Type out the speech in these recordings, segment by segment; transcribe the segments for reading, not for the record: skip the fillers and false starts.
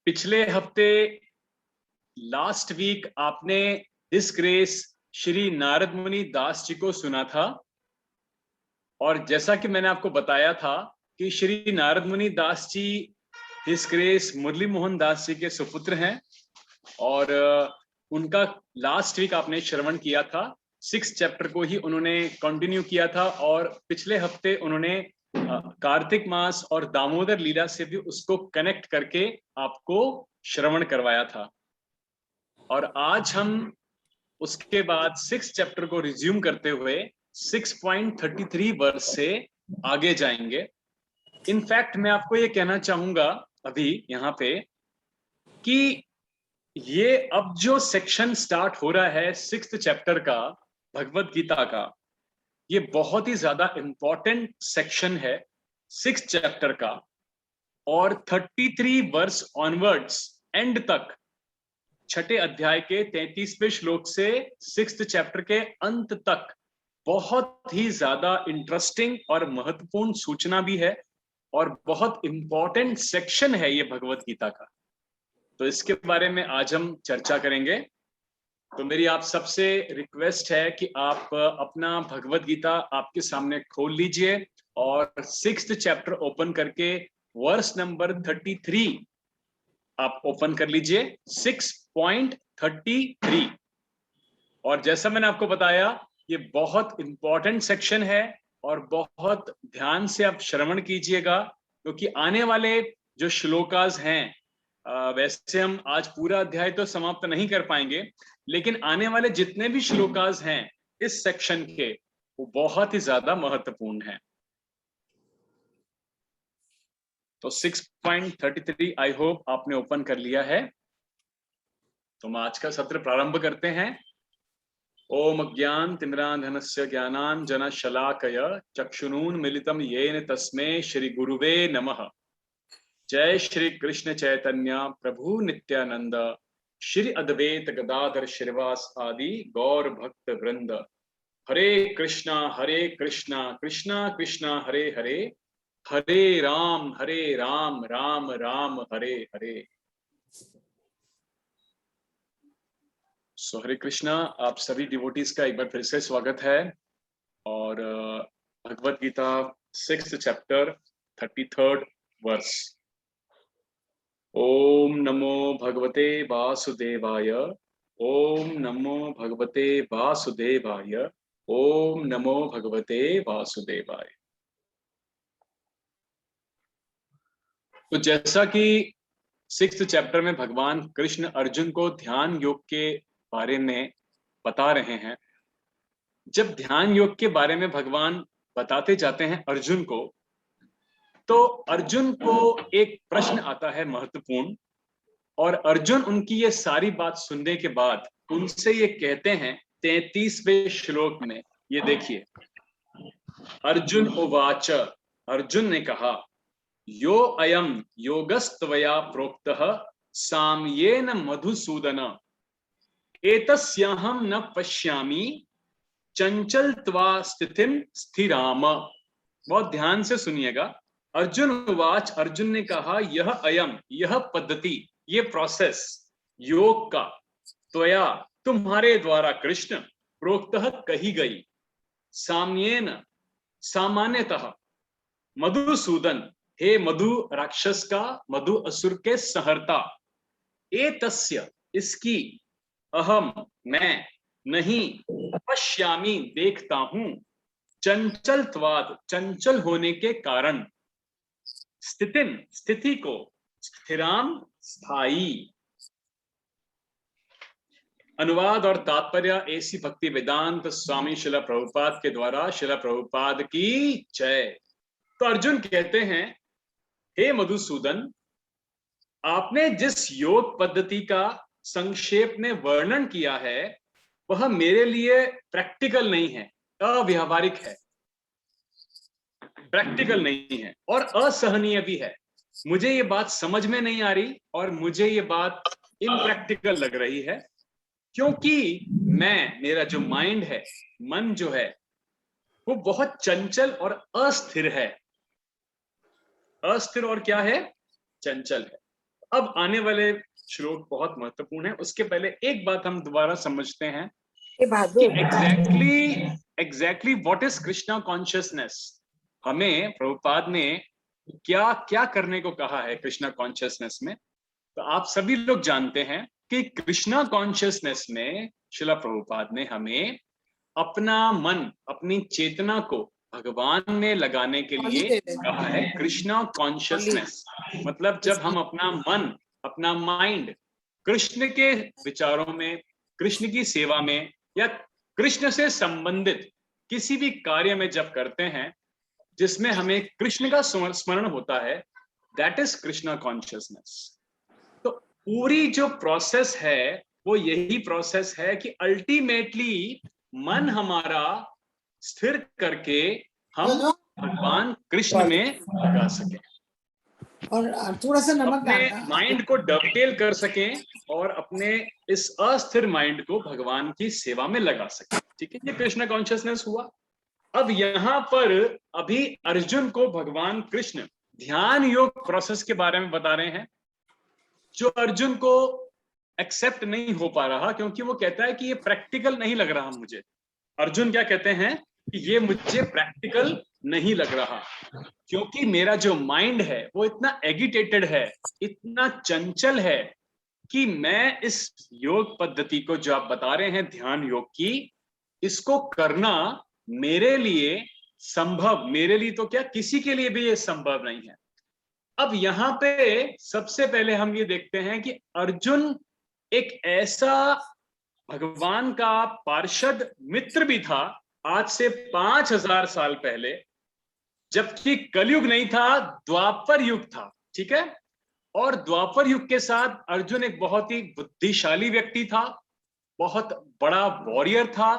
पिछले हफ्ते last week आपने डिस्ग्रेस श्री नारद मुनि दास जी को सुना था। और जैसा कि मैंने आपको बताया था कि श्री नारद मुनि दास जी डिस्ग्रेस मुरली मोहन दास जी के सुपुत्र हैं और उनका लास्ट वीक आपने श्रवण किया था। 6 चैप्टर को ही उन्होंने कंटिन्यू किया था और पिछले हफ्ते उन्होंने कार्तिक मास और दामोदर लीला से भी उसको कनेक्ट करके आपको श्रवण करवाया था। और आज हम उसके बाद 6 चैप्टर को रिज्यूम करते हुए 6.33 वर्स से आगे जाएंगे। इनफैक्ट मैं आपको ये कहना चाहूंगा अभी यहाँ पे कि ये अब जो सेक्शन स्टार्ट हो रहा है 6th चैप्टर का भगवत गीता का, ये बहुत ही ज्यादा इंपॉर्टेंट सेक्शन है 6th चैप्टर का। और 33 वर्स ऑनवर्ड्स एंड तक, छठे अध्याय के 33वें श्लोक से 6th चैप्टर के अंत तक बहुत ही ज्यादा इंटरेस्टिंग और महत्वपूर्ण सूचना भी है और बहुत इंपॉर्टेंट सेक्शन है ये भगवत गीता का। तो इसके बारे में आज हम चर्चा करेंगे। तो मेरी आप सबसे रिक्वेस्ट है कि आप अपना भगवत गीता आपके सामने खोल लीजिए और 6th चैप्टर ओपन करके वर्स नंबर 33 आप ओपन कर लीजिए। 6.33। और जैसा मैंने आपको बताया, ये बहुत इंपॉर्टेंट सेक्शन है और बहुत ध्यान से आप श्रवण कीजिएगा, क्योंकि आने वाले जो श्लोकास हैं, वैसे हम आज पूरा अध्याय तो समाप्त नहीं कर पाएंगे, लेकिन आने वाले जितने भी श्लोकास हैं इस सेक्शन के, वो बहुत ही ज्यादा महत्वपूर्ण हैं। तो 6.33 आई होप आपने ओपन कर लिया है। तो हम आज का सत्र प्रारंभ करते हैं। ओम अज्ञान तिमिरान्धनस्य ज्ञानाञ्जन शलाकय चक्षुरुन्मीलितं येन तस्मै श्री गुरुवे नमः। जय श्री कृष्ण चैतन्य प्रभु नित्यानंद श्री अद्वैत गदाधर श्रीवास आदि गौर भक्त वृंद। हरे कृष्णा कृष्णा कृष्णा हरे हरे, हरे राम राम राम हरे हरे। सो हरे कृष्णा, आप सभी डिवोटीज का एक बार फिर से स्वागत है। और Bhagavad Gita 6th chapter 33rd verse. ओम नमो भगवते वासुदेवाय, ओम नमो भगवते वासुदेवाय, ओम नमो भगवते वासुदेवाय। तो जैसा कि 6th चैप्टर में भगवान कृष्ण अर्जुन को ध्यान योग के बारे में बता रहे हैं, जब ध्यान योग के बारे में भगवान बताते जाते हैं अर्जुन को, तो अर्जुन को एक प्रश्न आता है महत्वपूर्ण। और अर्जुन उनकी ये सारी बात सुनने के बाद उनसे ये कहते हैं 33वें श्लोक में, ये देखिए, अर्जुन उवाच, अर्जुन ने कहा, यो अयम योगस्त्वया प्रोक्तः साम्येन मधुसूदन एतस्याहं न पश्यामि चंचलत्वा स्थितिम स्थिराम। बहुत ध्यान से सुनिएगा। अर्जुन उवाच, अर्जुन ने कहा, यह अयम, यह पद्धति, ये प्रोसेस योग का, त्वया, तुम्हारे द्वारा, कृष्ण, प्रोक्तः, कही गई, साम्येन, सामान्यतः, मधुसूदन, हे मधु राक्षस का, मधु असुर के सहर्ता, एतस्य, इसकी, अहम, मैं, नहीं, पश्यामी, देखता हूं, चंचलत्वाद, चंचल होने के कारण, स्थितिम, स्थिति को, स्थिराम, स्थाई। अनुवाद और तात्पर्य ऐसी भक्ति वेदांत स्वामी शिला प्रभुपाद के द्वारा। शिला प्रभुपाद की जय। तो अर्जुन कहते हैं, हे मधुसूदन, आपने जिस योग पद्धति का संक्षेप में वर्णन किया है, वह मेरे लिए प्रैक्टिकल नहीं है, अव्यावहारिक है, प्रैक्टिकल नहीं है और असहनीय भी है। मुझे ये बात समझ में नहीं आ रही और मुझे ये बात इम्प्रैक्टिकल लग रही है, क्योंकि मेरा जो माइंड है, मन जो है, वो बहुत चंचल और अस्थिर है। अस्थिर और क्या है? चंचल है। अब आने वाले श्लोक बहुत महत्वपूर्ण है, उसके पहले एक बात हम दोबारा समझते हैं कि exactly what is Krishna consciousness. हमें प्रभुपाद ने क्या क्या करने को कहा है कृष्णा कॉन्शियसनेस में। तो आप सभी लोग जानते हैं कि कृष्णा कॉन्शियसनेस में श्रील प्रभुपाद ने हमें अपना मन, अपनी चेतना को भगवान में लगाने के लिए कहा है कृष्णा कॉन्शियसनेस। मतलब जब हम अपना मन, अपना माइंड कृष्ण के विचारों में, कृष्ण की सेवा में या कृष्ण से संबंधित किसी भी कार्य में जब करते हैं जिसमें हमें कृष्ण का स्मरण होता है, दैट इज कृष्णा कॉन्शियसनेस। तो पूरी जो प्रोसेस है वो यही प्रोसेस है कि अल्टीमेटली मन हमारा स्थिर करके हम भगवान कृष्ण में लगा सकें और थोड़ा सा नमक अपने डालना, माइंड को डबटेल कर सकें और अपने इस अस्थिर माइंड को भगवान की सेवा में लगा सकें। ठीक है, ये कृष्ण कॉन्शियसनेस हुआ। अब यहाँ पर अभी अर्जुन को भगवान कृष्ण ध्यान योग प्रोसेस के बारे में बता रहे हैं, जो अर्जुन को एक्सेप्ट नहीं हो पा रहा क्योंकि वो कहता है कि ये प्रैक्टिकल नहीं लग रहा मुझे। अर्जुन क्या कहते हैं कि ये मुझे प्रैक्टिकल नहीं लग रहा क्योंकि मेरा जो माइंड है वो इतना एगिटेटेड है, इतना चंचल है कि मैं इस योग पद्धति को जो आप बता रहे हैं ध्यान योग की, इसको करना मेरे लिए संभव, मेरे लिए तो क्या किसी के लिए भी ये संभव नहीं है। अब यहाँ पे सबसे पहले हम ये देखते हैं कि अर्जुन एक ऐसा भगवान का पार्षद मित्र भी था आज से 5000 साल पहले, जबकि कलयुग नहीं था, द्वापर युग था। ठीक है, और द्वापर युग के साथ अर्जुन एक बहुत ही बुद्धिशाली व्यक्ति था, बहुत बड़ा वॉरियर था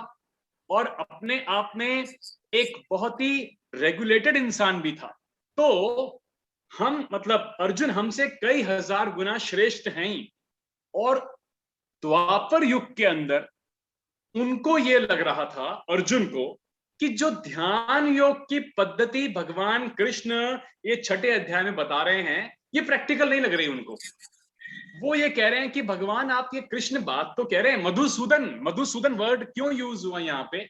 और अपने आप में एक बहुत ही रेगुलेटेड इंसान भी था। तो हम मतलब अर्जुन हमसे कई हजार गुना श्रेष्ठ हैं ही, और द्वापर युग के अंदर उनको ये लग रहा था अर्जुन को कि जो ध्यान योग की पद्धति भगवान कृष्ण ये 6ठे अध्याय में बता रहे हैं ये प्रैक्टिकल नहीं लग रही उनको। वो ये कह रहे हैं कि भगवान आप ये कृष्ण बात तो कह रहे हैं, मधुसूदन, मधुसूदन वर्ड क्यों यूज हुआ यहाँ पे,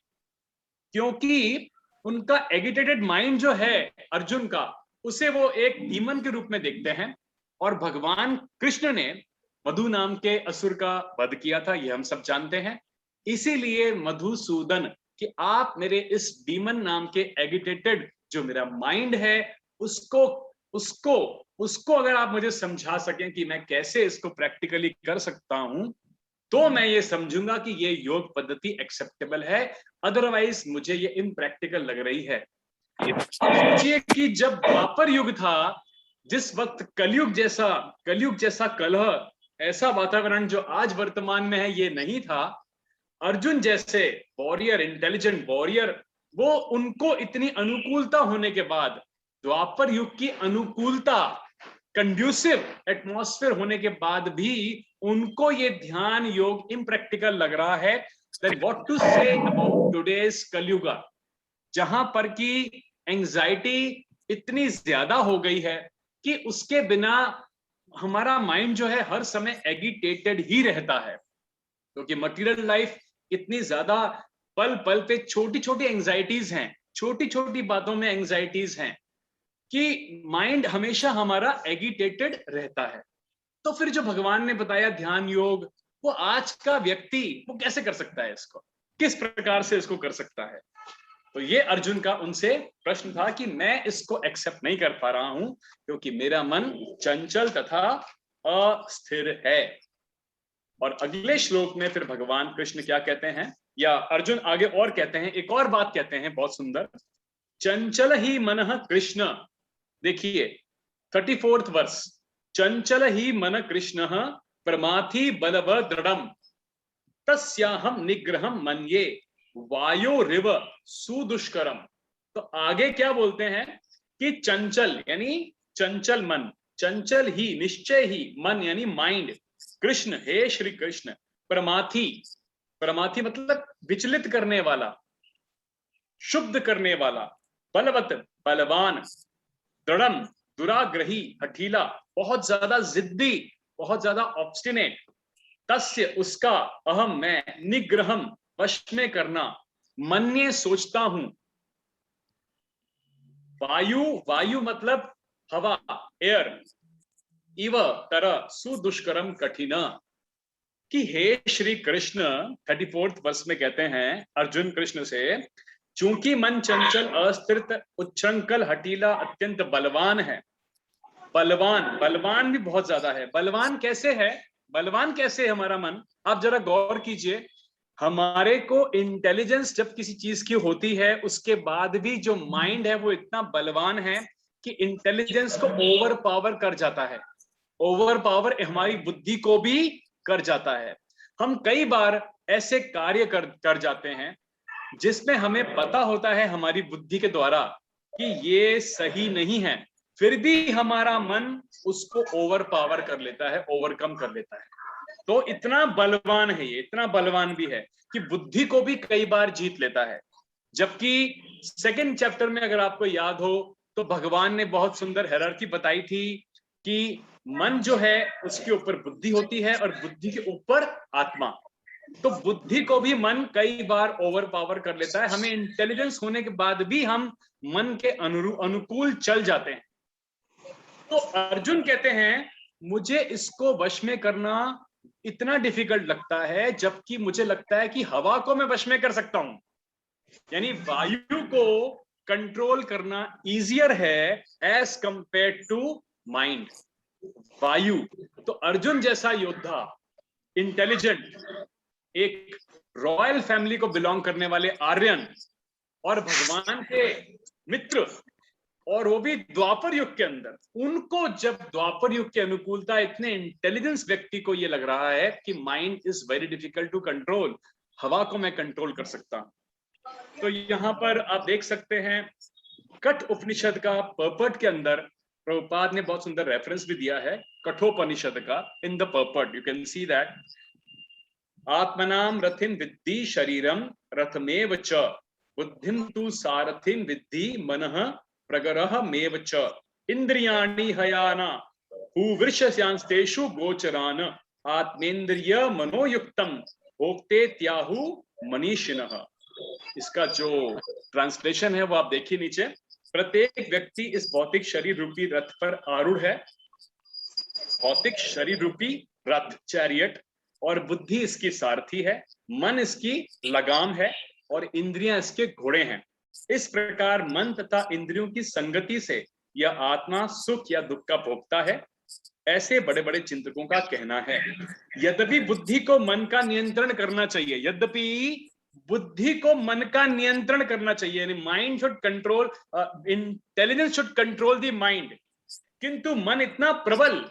क्योंकि उनका एगिटेटेड माइंड जो है अर्जुन का, उसे वो एक डीमन के रूप में देखते हैं। और भगवान कृष्ण ने मधु नाम के असुर का वध किया था, ये हम सब जानते हैं। इसीलिए मधुसूदन कि आप मेरे इस डीमन नाम के एगिटेटेड जो मेरा माइंड है उसको उसको उसको अगर आप मुझे समझा सकें कि मैं कैसे इसको प्रैक्टिकली कर सकता हूं, तो मैं ये समझूंगा कि ये योग पद्धति एक्सेप्टेबल है, अदरवाइज मुझे ये इम्प्रैक्टिकल लग रही है। अब सोचिए कि जब द्वापर युग था, जिस वक्त कलयुग जैसा कलह, ऐसा वातावरण जो आज वर्तमान में है ये नहीं था, अर्जुन जैसे वॉरियर, इंटेलिजेंट वॉरियर, वो उनको इतनी अनुकूलता होने के बाद, द्वापर युग की अनुकूलता, कंड्यूसिव एटमॉस्फेयर होने के बाद भी उनको ये ध्यान योग इम्प्रैक्टिकल लग रहा है, then what to say about today's Kalyuga, जहां पर की एंजाइटी इतनी ज्यादा हो गई है कि उसके बिना हमारा माइंड जो है हर समय एगिटेटेड ही रहता है, क्योंकि मटेरियल लाइफ इतनी ज्यादा पल पल पे छोटी छोटी एंजाइटीज हैं, छोटी छोटी बातों में एंजाइटीज हैं कि माइंड हमेशा हमारा एगिटेटेड रहता है। तो फिर जो भगवान ने बताया ध्यान योग, वो आज का व्यक्ति वो कैसे कर सकता है इसको, किस प्रकार से इसको कर सकता है। तो ये अर्जुन का उनसे प्रश्न था कि मैं इसको एक्सेप्ट नहीं कर पा रहा हूं क्योंकि मेरा मन चंचल तथा अस्थिर है। और अगले श्लोक में फिर भगवान कृष्ण क्या कहते हैं, या अर्जुन आगे और कहते हैं, एक और बात कहते हैं बहुत सुंदर, चंचल ही मनः कृष्ण। देखिए 34th वर्ष, चंचल ही मन कृष्ण प्रमाथि बलव दृढ़म तस्याहम निग्रहम मन्ये वायोरिव सुदुष्करम। तो आगे क्या बोलते हैं कि चंचल यानी चंचल मन, चंचल ही निश्चय ही मन यानी माइंड, कृष्ण हे श्री कृष्ण, प्रमाथि, प्रमाथि मतलब विचलित करने वाला, शुद्ध करने वाला, बलवत बलवान, दृढ़म दुराग्रही हठीला, बहुत ज्यादा जिद्दी, बहुत ज्यादा ऑब्स्टिनेट, तस्य उसका, अहम मैं, निग्रहम वश में करना, मन्ये सोचता हूं। वायु, वायु मतलब हवा, एयर, इव तरह सुदुष्करम कठिन, कि हे श्री कृष्ण 34th वर्ष में कहते हैं अर्जुन कृष्ण से, चूंकि मन चंचल अस्थिर उच्छृंखल हठीला अत्यंत बलवान है। बलवान, बलवान भी बहुत ज्यादा है। बलवान कैसे है, बलवान कैसे है हमारा मन? आप जरा गौर कीजिए, हमारे को इंटेलिजेंस जब किसी चीज की होती है उसके बाद भी जो माइंड है वो इतना बलवान है कि इंटेलिजेंस को ओवर पावर कर जाता है, ओवर पावर हमारी बुद्धि को भी कर जाता है। हम कई बार ऐसे कार्य कर जाते हैं जिसमें हमें पता होता है हमारी बुद्धि के द्वारा कि ये सही नहीं है, फिर भी हमारा मन उसको ओवर पावर कर लेता है, ओवरकम कर लेता है। तो इतना बलवान है ये, इतना बलवान भी है कि बुद्धि को भी कई बार जीत लेता है। जबकि सेकंड चैप्टर में अगर आपको याद हो तो भगवान ने बहुत सुंदर हायरार्की बताई थी कि मन जो है उसके ऊपर बुद्धि होती है और बुद्धि के ऊपर आत्मा। तो बुद्धि को भी मन कई बार ओवर पावर कर लेता है, हमें इंटेलिजेंस होने के बाद भी हम मन के अनुकूल चल जाते हैं। तो अर्जुन कहते हैं मुझे इसको वश में करना इतना डिफिकल्ट लगता है, जबकि मुझे लगता है कि हवा को मैं वश में कर सकता हूं। यानी वायु को कंट्रोल करना इजियर है एज कंपेयर टू माइंड। वायु तो अर्जुन जैसा योद्धा, इंटेलिजेंट, एक रॉयल फैमिली को बिलोंग करने वाले आर्यन और भगवान के मित्र, और वो भी द्वापर युग के अंदर, उनको जब द्वापर युग की अनुकूलता, इतने इंटेलिजेंस व्यक्ति को ये लग रहा है कि mind is very difficult to control, हवा को मैं कंट्रोल कर सकता हूं। तो यहां पर आप देख सकते हैं कठ उपनिषद का पर्पट के अंदर प्रभुपाद ने बहुत सुंदर रेफरेंस भी दिया है कठोपनिषद का। In the purport you can see that आत्मनाम रथिन विद्धि शरीरम रथमेव च, बुद्धिम तु सारथिन विद्धि मनः प्रगरह मेव च, इंद्रियाणि हयाना हुवृषस्यांस्तेषु गोचरान, आत्मेन्द्रिय मनोयुक्तम भोक्ते त्याहु मनीषिणः। इसका जो ट्रांसलेशन है वो आप देखिए नीचे। प्रत्येक व्यक्ति इस भौतिक शरीर रूपी रथ पर आरूढ़ है, भौतिक शरीर रूपी रथ, चैरियट, और बुद्धि इसकी सारथी है, मन इसकी लगाम है और इंद्रियां इसके घोड़े हैं। इस प्रकार मन तथा इंद्रियों की संगति से यह आत्मा सुख या दुख का भोगता है, ऐसे बड़े बड़े चिंतकों का कहना है। यद्यपि बुद्धि को मन का नियंत्रण करना चाहिए, यद्यपि बुद्धि को मन का नियंत्रण करना चाहिए, यानी mind should control, intelligence should control the mind, किंतु मन इतना प्रबल,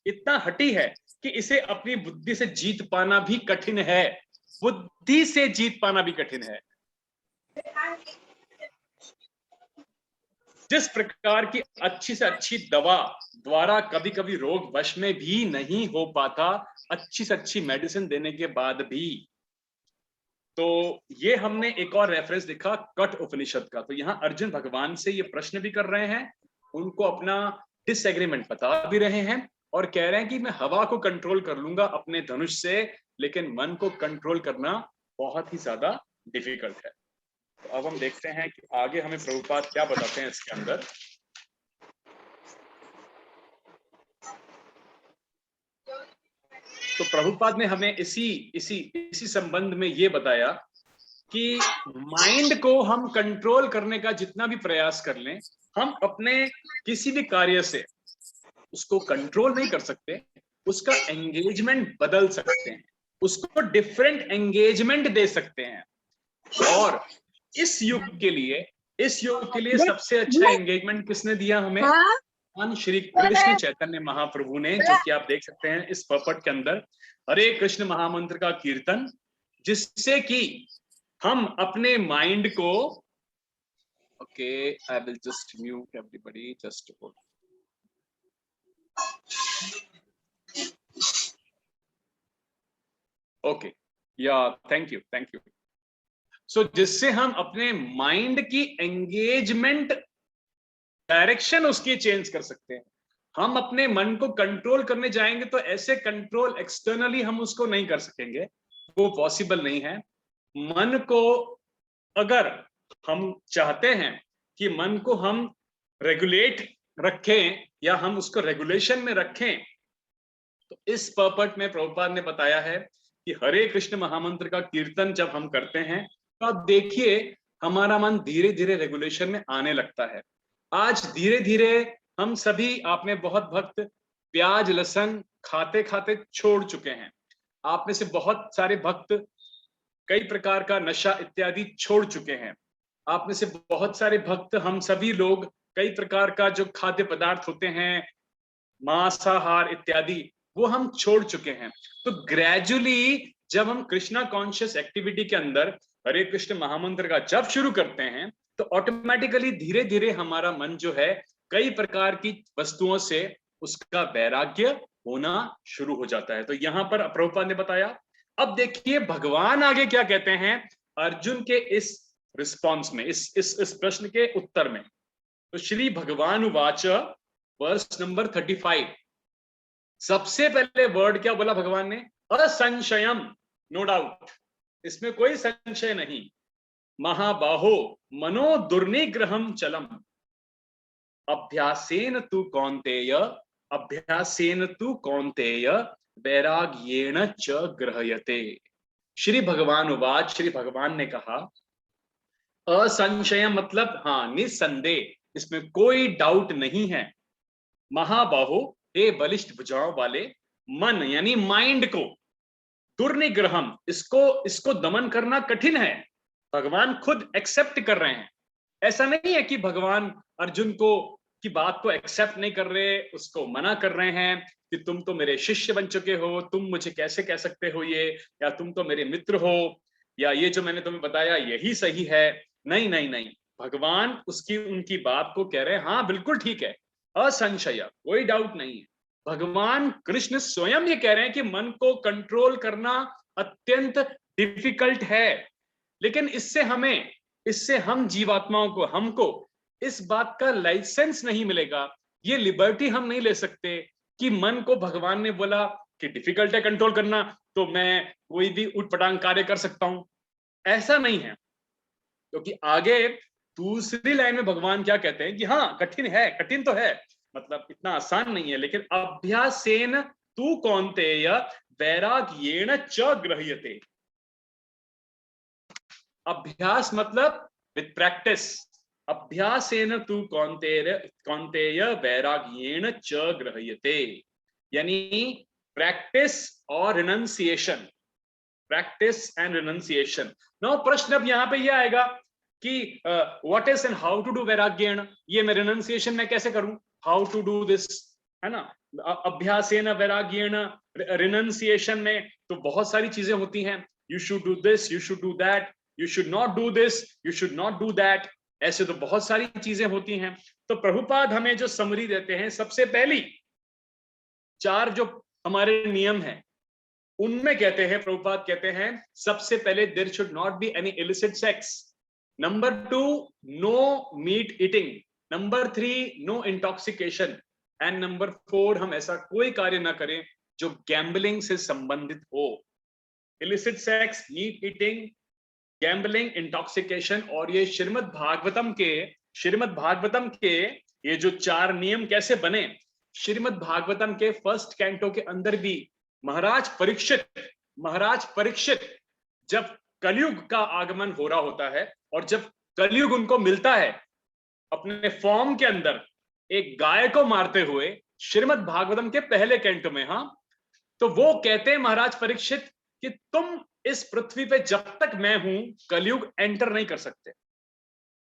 इतना हठी है कि इसे अपनी बुद्धि से जीत पाना भी कठिन है, बुद्धि से जीत पाना भी कठिन है। जिस प्रकार की अच्छी से अच्छी दवा द्वारा कभी कभी रोग वश में भी नहीं हो पाता, अच्छी से अच्छी मेडिसिन देने के बाद भी। तो ये हमने एक और रेफरेंस देखा कठ उपनिषद का। तो यहाँ अर्जुन भगवान से ये प्रश्न भी कर रहे हैं, उनको अपना डिसएग्रीमेंट बता भी रहे हैं और कह रहे हैं कि मैं हवा को कंट्रोल कर लूंगा अपने धनुष से, लेकिन मन को कंट्रोल करना बहुत ही ज्यादा डिफिकल्ट है। तो अब हम देखते हैं कि आगे हमें प्रभुपाद क्या बताते हैं इसके अंदर। तो प्रभुपाद ने हमें इसी संबंध में ये बताया कि माइंड को हम कंट्रोल करने का जितना भी प्रयास कर लें, हम अपने किसी भी कार्य से उसको कंट्रोल नहीं कर सकते, उसका एंगेजमेंट बदल सकते हैं, उसको डिफरेंट एंगेजमेंट दे सकते हैं। और इस युग के लिए सबसे अच्छा एंगेजमेंट किसने दिया हमें? भगवान श्री कृष्ण चैतन्य महाप्रभु ने, जो कि आप देख सकते हैं इस पर्पट के अंदर, हरे कृष्ण महामंत्र का कीर्तन, जिससे कि हम अपने माइंड को, okay I will just mute everybody, just okay या थैंक यू। सो जिससे हम अपने माइंड की एंगेजमेंट डायरेक्शन उसकी चेंज कर सकते हैं। हम अपने मन को कंट्रोल करने जाएंगे तो ऐसे कंट्रोल एक्सटर्नली हम उसको नहीं कर सकेंगे, वो पॉसिबल नहीं है। मन को अगर हम चाहते हैं कि मन को हम रेगुलेट रखें या हम उसको रेगुलेशन में रखें, तो इस पर्पट में प्रभुपाद ने बताया है कि हरे कृष्ण महामंत्र का कीर्तन जब हम करते हैं तो आप देखिए हमारा मन धीरे धीरे रेगुलेशन में आने लगता है। आज धीरे धीरे हम सभी, आपने बहुत भक्त प्याज लहसुन खाते खाते छोड़ चुके हैं, आप में से बहुत सारे भक्त कई प्रकार का नशा इत्यादि छोड़ चुके हैं, आप में से बहुत सारे भक्त, हम सभी लोग कई प्रकार का जो खाद्य पदार्थ होते हैं, मांसाहार इत्यादि, वो हम छोड़ चुके हैं। तो ग्रेजुअली जब हम कृष्णा कॉन्शियस एक्टिविटी के अंदर हरे कृष्ण महामंत्र का जप शुरू करते हैं तो ऑटोमेटिकली धीरे धीरे हमारा मन जो है कई प्रकार की वस्तुओं से उसका वैराग्य होना शुरू हो जाता है। तो यहां पर प्रभुपाद ने बताया। अब देखिए भगवान आगे क्या कहते हैं अर्जुन के इस रिस्पॉन्स में, इस प्रश्न के उत्तर में। तो श्री भगवान उवाच, वर्स नंबर 35, सबसे पहले वर्ड क्या बोला भगवान ने? असंशयम, नो डाउट, इसमें कोई संशय नहीं। महाबाहो मनो दुर्निग्रहम चलम, अभ्यासेन तु कौन्तेय, अभ्यासेन तु कौन्तेय वैराग्येण च गृह्यते। श्री भगवान उवाच, श्री भगवान ने कहा असंशय मतलब हाँ निसंदेह, इसमें कोई डाउट नहीं है। महाबाहो, हे बलिष्ठ भुजाओं वाले, मन यानी माइंड को, दुर्निग्रहम, इसको दमन करना कठिन है। भगवान खुद एक्सेप्ट कर रहे हैं। ऐसा नहीं है कि भगवान अर्जुन को की बात को एक्सेप्ट नहीं कर रहे, उसको मना कर रहे हैं कि तुम तो मेरे शिष्य बन चुके हो, तुम मुझे कैसे कह सकते हो ये, या तुम तो मेरे मित्र हो, या ये जो मैंने तुम्हें बताया यही सही है। नहीं नहीं नहीं, भगवान उसकी उनकी बात को कह रहे हैं हाँ बिल्कुल ठीक है, असंशय, कोई डाउट नहीं है। भगवान कृष्ण स्वयं ये कह रहे हैं कि मन को कंट्रोल करना अत्यंत डिफिकल्ट है, लेकिन इससे हम जीवात्माओं को, हमको इस बात का लाइसेंस नहीं मिलेगा, ये लिबर्टी हम नहीं ले सकते कि मन को भगवान ने बोला कि डिफिकल्ट है कंट्रोल करना तो मैं कोई भी उटपटांग कार्य कर सकता हूं, ऐसा नहीं है। क्योंकि आगे दूसरी लाइन में भगवान क्या कहते हैं कि हाँ कठिन है, कठिन तो है, मतलब इतना आसान नहीं है, लेकिन अभ्यासेन तु कौन्तेय वैराग्येण च गृह्यते। अभ्यास मतलब विद प्रैक्टिस, अभ्यासेन तु कौन्तेय वैराग्येण च गृह्यते, यानी प्रैक्टिस और renunciation, practice and renunciation. Now प्रश्न अब यहाँ पे ये आएगा कि what is and how to do वैराग्येण, ये मैं रिनंसिएशन में कैसे करूं, हाउ टू डू दिस, है ना। अभ्यासेन वैराग्येण, रिनंसिएशन में तो बहुत सारी चीजें होती हैं, you should do this, you should do that, you should not do this, you should not do that, ऐसे तो बहुत सारी चीजें होती हैं। तो प्रभुपाद हमें जो समरी देते हैं, सबसे पहली 4 जो हमारे नियम हैं उनमें कहते हैं, प्रभुपाद कहते हैं सबसे पहले there should not be any illicit sex, number 2 no meat eating, number 3 no intoxication, and number 4 हम ऐसा कोई कार्य ना करें जो गैम्बलिंग से संबंधित हो। Illicit sex, meat eating, gambling, intoxication, और ये श्रीमद् भागवतम के ये जो 4 नियम कैसे बने, श्रीमद् भागवतम के फर्स्ट कैंटो के अंदर भी महाराज परीक्षित जब कलयुग का आगमन हो रहा होता है और जब कलयुग उनको मिलता है अपने फॉर्म के अंदर एक गाय को मारते हुए श्रीमद् भागवतम के पहले कैंटो में, हाँ, तो वो कहते हैं महाराज परीक्षित कि तुम इस पृथ्वी पे जब तक मैं हूं कलयुग एंटर नहीं कर सकते।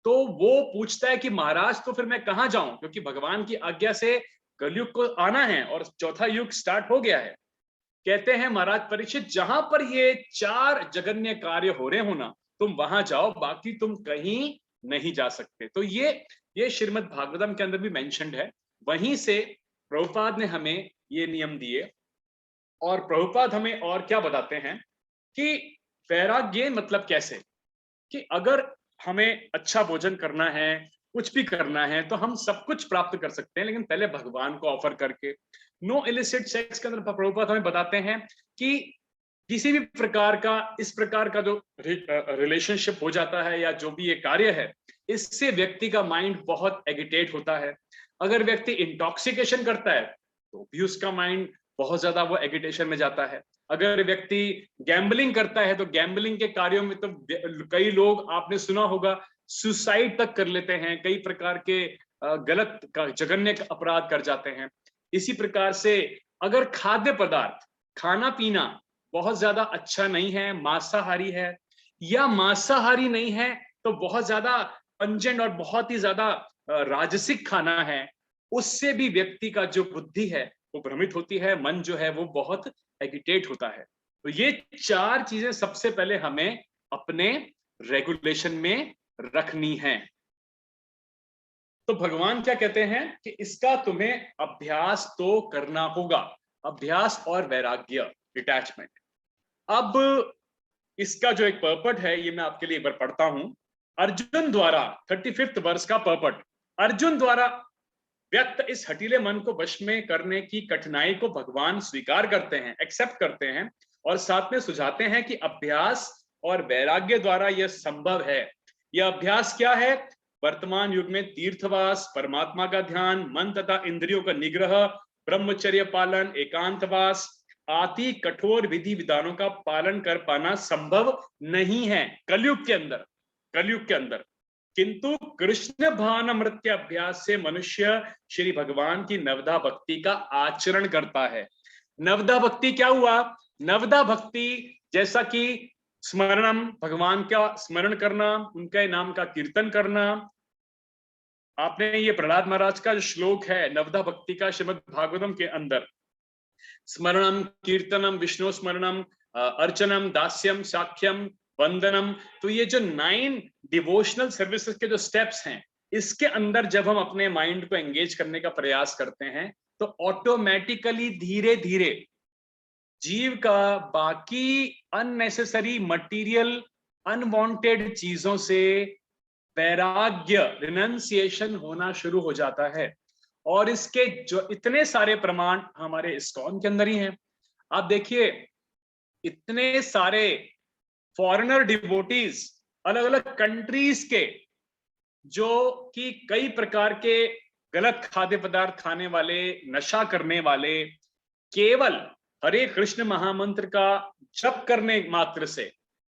तो वो पूछता है कि महाराज तो फिर मैं कहां जाऊं, क्योंकि भगवान की आज्ञा से कलयुग को आना है और चौथा युग स्टार्ट हो गया है। कहते हैं महाराज परीक्षित जहां पर ये 4 जघन्य कार्य हो रहे हो ना, तुम वहां जाओ, बाकी तुम कहीं नहीं जा सकते। तो ये श्रीमद् भागवतम के अंदर भी मेंशन्ड है। वहीं से प्रभुपाद ने हमें ये नियम दिए, और प्रभुपाद हमें और क्या बताते हैं कि वैराग्य मतलब कैसे, कि अगर हमें अच्छा भोजन करना है, कुछ भी करना है तो हम सब कुछ प्राप्त कर सकते हैं, लेकिन पहले भगवान को ऑफर करके। नो इलिसिट सेक्स के अंदर प्रभुपाद हमें बताते हैं कि किसी भी प्रकार का, इस प्रकार का जो रिलेशनशिप हो जाता है या जो भी ये कार्य है, इससे व्यक्ति का माइंड बहुत एगिटेट होता है। अगर व्यक्ति इंटॉक्सिकेशन करता है तो भी उसका माइंड बहुत ज्यादा वो एगिटेशन में जाता है। अगर व्यक्ति गैम्बलिंग करता है तो गैम्बलिंग के कार्यों में तो कई लोग, आपने सुना होगा, सुसाइड तक कर लेते हैं, कई प्रकार के गलत जघन्य अपराध कर जाते हैं। इसी प्रकार से अगर खाद्य पदार्थ, खाना पीना बहुत ज्यादा अच्छा नहीं है, मांसाहारी है, या मांसाहारी नहीं है तो बहुत ज्यादा पंजेंट और बहुत ही ज्यादा राजसिक खाना है, उससे भी व्यक्ति का जो बुद्धि है वो भ्रमित होती है, मन जो है वो बहुत एगिटेट होता है। तो ये 4 चीजें सबसे पहले हमें अपने रेगुलेशन में रखनी है। तो भगवान क्या कहते हैं कि इसका तुम्हें अभ्यास तो करना होगा, अभ्यास और वैराग्य, डिटैचमेंट। अब इसका जो एक पर्पट है, ये मैं आपके लिए एक बार पढ़ता हूं। अर्जुन द्वारा 35th वर्ष का पर्पट, अर्जुन द्वारा व्यक्त इस हठीले मन को वश में करने की कठिनाई को भगवान स्वीकार करते हैं, एक्सेप्ट करते हैं, और साथ में सुझाते हैं कि अभ्यास और वैराग्य द्वारा यह संभव है। यह अभ्यास क्या है? वर्तमान युग में तीर्थवास, परमात्मा का ध्यान, मन तथा इंद्रियों का निग्रह, ब्रह्मचर्य पालन, एकांतवास आदि कठोर विधि विधानों का पालन कर पाना संभव नहीं है कलयुग के अंदर, कलयुग के अंदर। किंतु कृष्ण भानामृत अभ्यास से मनुष्य श्री भगवान की नवधा भक्ति का आचरण करता है। नवधा भक्ति क्या हुआ? नवधा भक्ति जैसा कि स्मरणम, भगवान का स्मरण करना, उनके नाम का कीर्तन करना। आपने ये प्रहलाद महाराज का जो श्लोक है नवधा भक्ति का श्रीमद् भागवतम के अंदर, स्मरणम, कीर्तनम, विष्णु स्मरणम, अर्चनम, दास्यम, साख्यम, वंदनम, तो ये जो 9 डिवोशनल सर्विसेज के जो स्टेप्स हैं, इसके अंदर जब हम अपने माइंड को एंगेज करने का प्रयास करते हैं तो ऑटोमेटिकली धीरे धीरे जीव का बाकी अननेसेसरी मटीरियल, अनवांटेड चीजों से वैराग्य, रिनंसिएशन होना शुरू हो जाता है। और इसके जो इतने सारे प्रमाण हमारे इस्कॉन के अंदर ही हैं। आप देखिए, इतने सारे फॉरेनर डिवोटीज, अलग अलग कंट्रीज के, जो कि कई प्रकार के गलत खाद्य पदार्थ खाने वाले, नशा करने वाले, केवल हरे कृष्ण महामंत्र का जप करने मात्र से,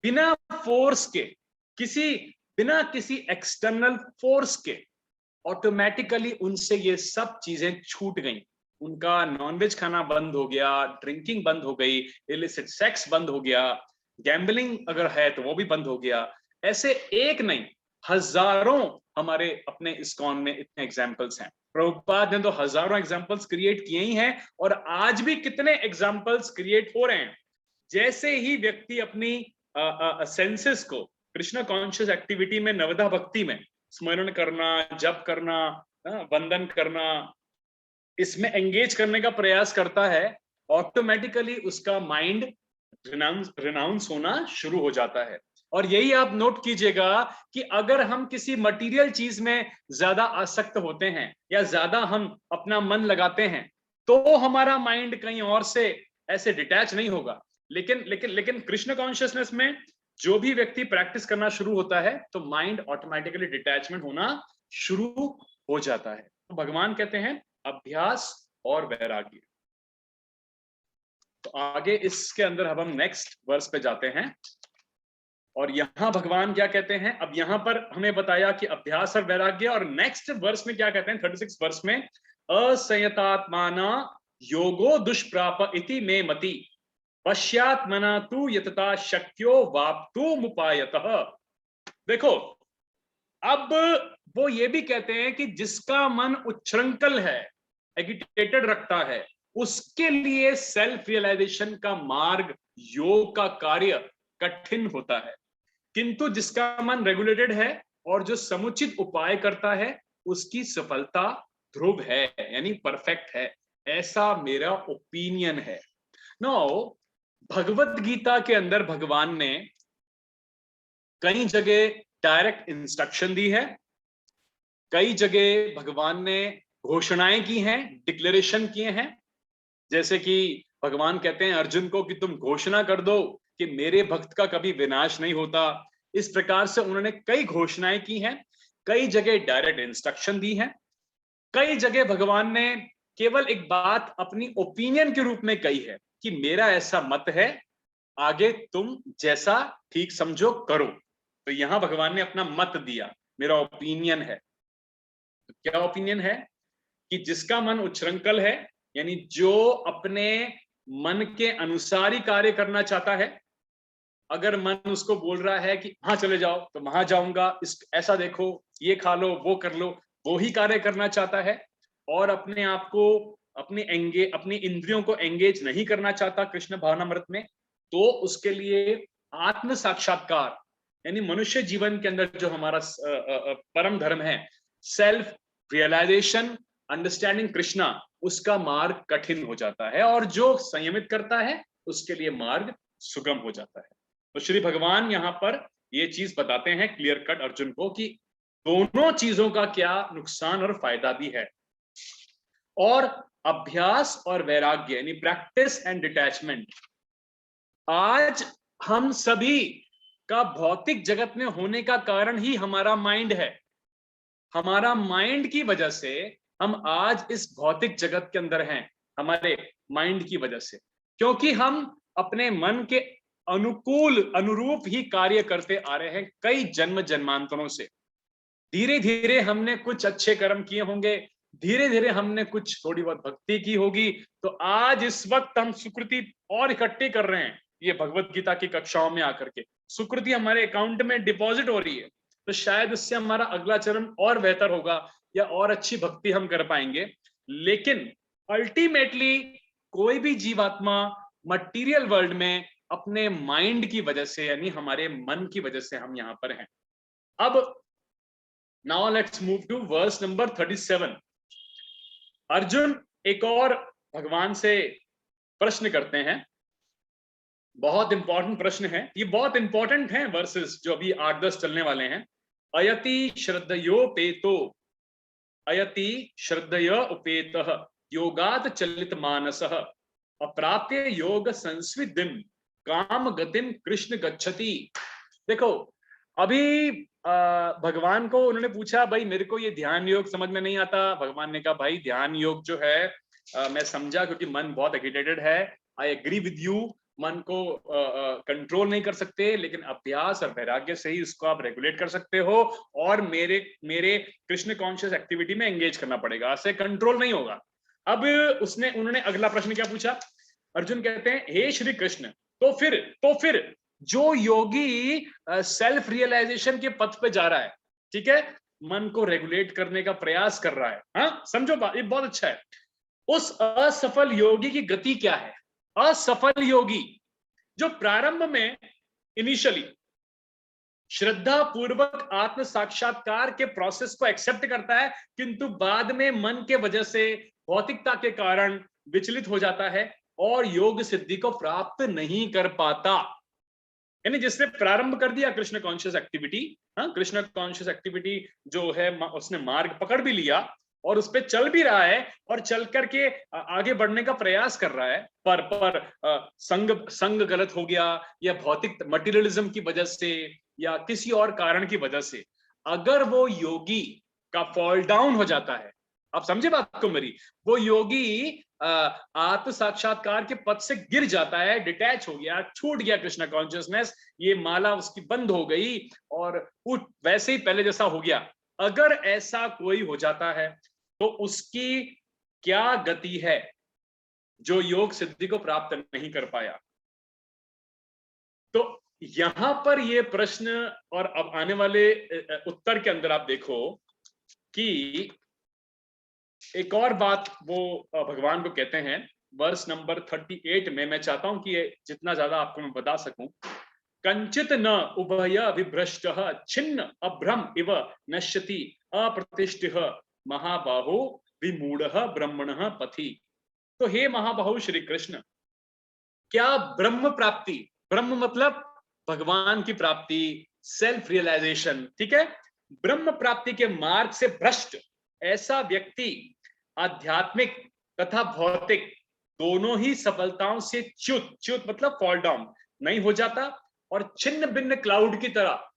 बिना फोर्स के, बिना किसी एक्सटर्नल फोर्स के, ऑटोमेटिकली उनसे ये सब चीजें छूट गई। उनका नॉनवेज खाना बंद हो गया, ड्रिंकिंग बंद हो गई, इलिसिट सेक्स बंद हो गया, गैम्बलिंग अगर है तो वो भी बंद हो गया। ऐसे एक नहीं, हजारों हमारे अपने इस्कॉन में इतने एग्जाम्पल्स हैं। प्रभुपाद ने तो हजारों एग्जाम्पल्स क्रिएट किए ही हैं, और आज भी कितने एग्जाम्पल्स क्रिएट हो रहे हैं। जैसे ही व्यक्ति अपनी सेंसेस को कृष्ण कॉन्शियस एक्टिविटी में, नवधा भक्ति में, स्मरण करना, जप करना, वंदन करना, इसमें एंगेज करने का प्रयास करता है, ऑटोमेटिकली उसका माइंड रिनाउंस होना शुरू हो जाता है। और यही आप नोट कीजिएगा कि अगर हम किसी मटेरियल चीज में ज्यादा आसक्त होते हैं या ज्यादा हम अपना मन लगाते हैं तो हमारा माइंड कहीं और से ऐसे डिटैच नहीं होगा। लेकिन कृष्ण कॉन्शियसनेस में जो भी व्यक्ति प्रैक्टिस करना शुरू होता है तो माइंड ऑटोमेटिकली डिटैचमेंट होना शुरू हो जाता है। तो भगवान कहते हैं अभ्यास और वैराग्य। तो आगे इसके अंदर अब हम नेक्स्ट वर्स पे जाते हैं, और यहां भगवान क्या कहते हैं। अब यहां पर हमें बताया कि अभ्यास और वैराग्य, और नेक्स्ट वर्स में क्या कहते हैं, 36 वर्स में, असंयतात्माना योगो दुष्प्राप इति मे मति, पश्चात्मना तु यतता शक्यो वाप्तुमुपायतः। देखो, अब वो ये भी कहते हैं कि जिसका मन उच्छृंखल है, एगिटेटेड रखता है, उसके लिए सेल्फ रियलाइजेशन का मार्ग, योग का कार्य कठिन होता है। किंतु जिसका मन रेगुलेटेड है और जो समुचित उपाय करता है, उसकी सफलता ध्रुव है, यानी परफेक्ट है। ऐसा मेरा ओपिनियन है। नो, भगवत गीता के अंदर भगवान ने कई जगह डायरेक्ट इंस्ट्रक्शन दी है, कई जगह भगवान ने घोषणाएं की हैं, डिक्लेरेशन किए हैं, जैसे कि भगवान कहते हैं अर्जुन को कि तुम घोषणा कर दो कि मेरे भक्त का कभी विनाश नहीं होता। इस प्रकार से उन्होंने कई घोषणाएं की हैं, कई जगह डायरेक्ट इंस्ट्रक्शन दी हैं, कई जगह भगवान ने केवल एक बात अपनी ओपिनियन के रूप में कही है कि मेरा ऐसा मत है, आगे तुम जैसा ठीक समझो करो। तो यहां भगवान ने अपना मत दिया, मेरा ओपिनियन है। तो क्या ओपिनियन है? कि जिसका मन उच्छृंखल है, यानी जो अपने मन के अनुसार ही कार्य करना चाहता है, अगर मन उसको बोल रहा है कि वहां चले जाओ तो वहां जाऊंगा, इस ऐसा देखो, ये खा लो, वो कर लो, वो ही कार्य करना चाहता है, और अपने आप को अपनी इंद्रियों को एंगेज नहीं करना चाहता कृष्ण भावनामृत में, तो उसके लिए आत्म साक्षात्कार यानी मनुष्य जीवन के अंदर जो हमारा परम धर्म है, सेल्फ रियलाइजेशन, अंडरस्टैंडिंग कृष्णा, उसका मार्ग कठिन हो जाता है, और जो संयमित करता है उसके लिए मार्ग सुगम हो जाता है। तो श्री भगवान यहाँ पर ये चीज बताते हैं क्लियर कट अर्जुन को कि दोनों चीजों का क्या नुकसान और फायदा भी है। और अभ्यास और वैराग्य यानी प्रैक्टिस एंड डिटैचमेंट, आज हम सभी का भौतिक जगत में होने का कारण ही हमारा माइंड है। हमारा माइंड की वजह से हम आज इस भौतिक जगत के अंदर हैं, हमारे माइंड की वजह से, क्योंकि हम अपने मन के अनुकूल अनुरूप ही कार्य करते आ रहे हैं कई जन्म जन्मांतरों से। धीरे धीरे हमने कुछ अच्छे कर्म किए होंगे, धीरे धीरे हमने कुछ थोड़ी बहुत भक्ति की होगी, तो आज इस वक्त हम सुकृति और इकट्ठी कर रहे हैं। ये भगवत गीता की कक्षाओं में आकर के सुकृति हमारे अकाउंट में डिपॉजिट हो रही है, तो शायद उससे हमारा अगला चरण और बेहतर होगा या और अच्छी भक्ति हम कर पाएंगे। लेकिन अल्टीमेटली कोई भी जीवात्मा मटेरियल वर्ल्ड में अपने माइंड की वजह से यानी हमारे मन की वजह से हम यहां पर हैं। अब now let's move to verse number 37। Arjun एक और भगवान से प्रश्न करते हैं, बहुत इंपॉर्टेंट प्रश्न है, ये बहुत इंपॉर्टेंट है वर्सेस जो अभी 8-10 चलने वाले हैं। अयति श्रद्धयोपेतो, अयति श्रद्धय उपेतः योगात चलित मानसः अप्राप्य योग संस्विद्धिम काम गतिम कृष्ण गच्छति। देखो अभी भगवान को उन्होंने पूछा, भाई मेरे को ये ध्यान योग समझ में नहीं आता। भगवान ने कहा भाई ध्यान योग जो है मैं समझा क्योंकि मन बहुत एगिटेटेड है, आई एग्री विद यू, मन को कंट्रोल नहीं कर सकते, लेकिन अभ्यास और वैराग्य से ही उसको आप रेगुलेट कर सकते हो, और मेरे कृष्ण कॉन्शियस एक्टिविटी में एंगेज करना पड़ेगा, ऐसे कंट्रोल नहीं होगा। अब उन्होंने अगला प्रश्न क्या पूछा? अर्जुन कहते हैं हे श्री कृष्ण, तो फिर जो योगी सेल्फ रियलाइजेशन के पथ पे जा रहा है, ठीक है, मन को रेगुलेट करने का प्रयास कर रहा है, हाँ समझो बात, ये बहुत अच्छा है, उस असफल योगी की गति क्या है? असफल योगी जो प्रारंभ में इनिशियली श्रद्धा पूर्वक आत्म साक्षात्कार के प्रोसेस को एक्सेप्ट करता है, किंतु बाद में मन के वजह से भौतिकता के कारण विचलित हो जाता है और योग सिद्धि को प्राप्त नहीं कर पाता। यानी जिसने प्रारंभ कर दिया कृष्ण कॉन्शियस एक्टिविटी, हाँ कृष्ण कॉन्शियस एक्टिविटी जो है उसने मार्ग पकड़ भी लिया और उस पर चल भी रहा है और चल करके आगे बढ़ने का प्रयास कर रहा है, पर संग गलत हो गया या भौतिक मटेरियलिज्म की वजह से या किसी और कारण की वजह से अगर वो योगी का फॉल डाउन हो जाता है, आप समझे बात को मेरी, वो योगी आत्म साक्षात्कार के पद से गिर जाता है, डिटैच हो गया, छूट गया कृष्ण कॉन्शियसनेस, ये माला उसकी बंद हो गई और वैसे ही पहले जैसा हो गया। अगर ऐसा कोई हो जाता है तो उसकी क्या गति है जो योग सिद्धि को प्राप्त नहीं कर पाया? तो यहां पर ये प्रश्न और अब आने वाले उत्तर के अंदर आप देखो कि एक और बात वो भगवान को कहते हैं वर्स नंबर 38 में, मैं चाहता हूं कि ये जितना ज्यादा आपको मैं बता सकूं। कंचित न उभय विभ्रष्टः छिन्न अभ्रम इव नश्यति अप्रतिष्ठिः महाबाहो विमूढ़ः ब्रह्मणः पथि। तो हे महाबाहो श्री कृष्ण, क्या ब्रह्म प्राप्ति, ब्रह्म मतलब भगवान की प्राप्ति, सेल्फ रियलाइजेशन, ठीक है, ब्रह्म प्राप्ति के मार्ग से भ्रष्ट ऐसा व्यक्ति आध्यात्मिक तथा भौतिक दोनों ही सफलताओं से च्युत, च्युत मतलब फॉल डाउन नहीं हो जाता, और छिन्न भिन्न क्लाउड की तरह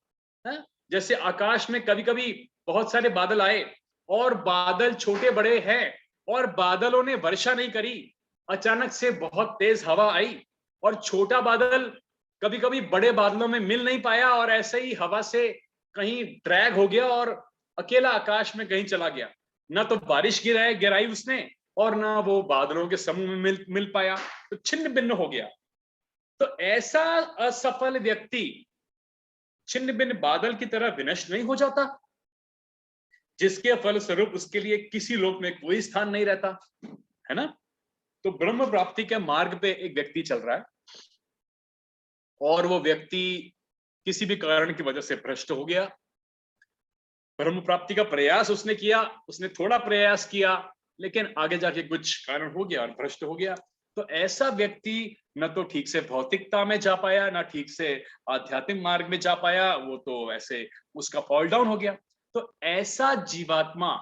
है? जैसे आकाश में कभी कभी बहुत सारे बादल आए और बादल छोटे बड़े हैं और बादलों ने वर्षा नहीं करी, अचानक से बहुत तेज हवा आई और छोटा बादल कभी कभी बड़े बादलों में मिल नहीं पाया और ऐसे ही हवा से कहीं ड्रैग हो गया और अकेला आकाश में कहीं चला गया। ना तो बारिश गिराई उसने और ना वो बादलों के समूह में मिल पाया, तो छिन्न भिन्न हो गया। तो ऐसा असफल व्यक्ति छिन्न भिन्न बादल की तरह विनष्ट नहीं हो जाता, जिसके फलस्वरूप उसके लिए किसी लोक में कोई स्थान नहीं रहता, है ना। तो ब्रह्म प्राप्ति के मार्ग पे एक व्यक्ति चल रहा है और वो व्यक्ति किसी भी कारण की वजह से भ्रष्ट हो गया। ब्रह्म प्राप्ति का प्रयास उसने किया, उसने थोड़ा प्रयास किया, लेकिन आगे जाके कुछ कारण हो गया और भ्रष्ट हो गया। तो ऐसा व्यक्ति न तो ठीक से भौतिकता में जा पाया, ना ठीक से आध्यात्मिक मार्ग में जा पाया, वो तो ऐसे उसका फॉल डाउन हो गया। तो ऐसा जीवात्मा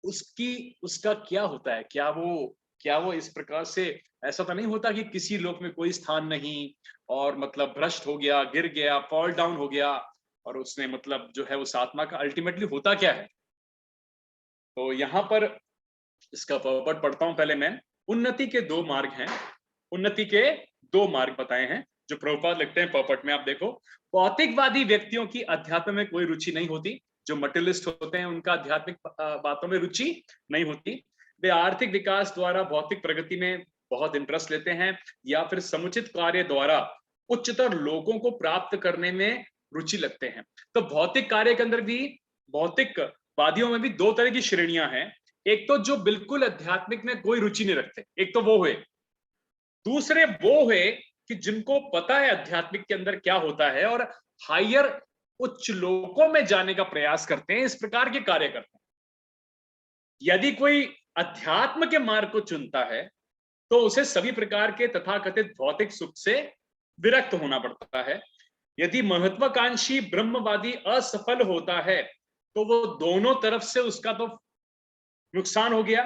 उसका क्या होता है? क्या वो इस प्रकार से ऐसा तो नहीं होता कि किसी लोक में कोई स्थान नहीं और मतलब भ्रष्ट हो गया, गिर गया, फॉल डाउन हो गया, और उसने मतलब जो है उस आत्मा का अल्टीमेटली होता क्या है? तो यहां पर इसका पॉपट पढ़ता हूं पहले मैं। उन्नति के दो मार्ग हैं, उन्नति के दो मार्ग बताए हैं जो प्रभुपाद लिखते हैं पॉपट में। आप देखो, भौतिकवादी व्यक्तियों की अध्यात्म में कोई रुचि नहीं होती, जो मटेरियलिस्ट होते हैं उनका आध्यात्मिक बातों में रुचि नहीं होती। वे आर्थिक विकास द्वारा भौतिक प्रगति में बहुत इंटरेस्ट लेते हैं या फिर समुचित कार्य द्वारा उच्चतर लोगों को प्राप्त करने में रुचि लगते हैं। तो भौतिक कार्य के अंदर भी, भौतिकवादियों में भी दो तरह की श्रेणियां हैं। एक तो जो बिल्कुल आध्यात्मिक में कोई रुचि नहीं रखते, एक तो वो हुए। दूसरे वो हुए कि जिनको पता है आध्यात्मिक के अंदर क्या होता है और हायर उच्च लोकों में जाने का प्रयास करते हैं, इस प्रकार के कार्य करते हैं। यदि कोई अध्यात्म के मार्ग को चुनता है तो उसे सभी प्रकार के तथाकथित भौतिक सुख से विरक्त होना पड़ता है। यदि महत्वाकांक्षी ब्रह्मवादी असफल होता है तो वो दोनों तरफ से उसका तो नुकसान हो गया।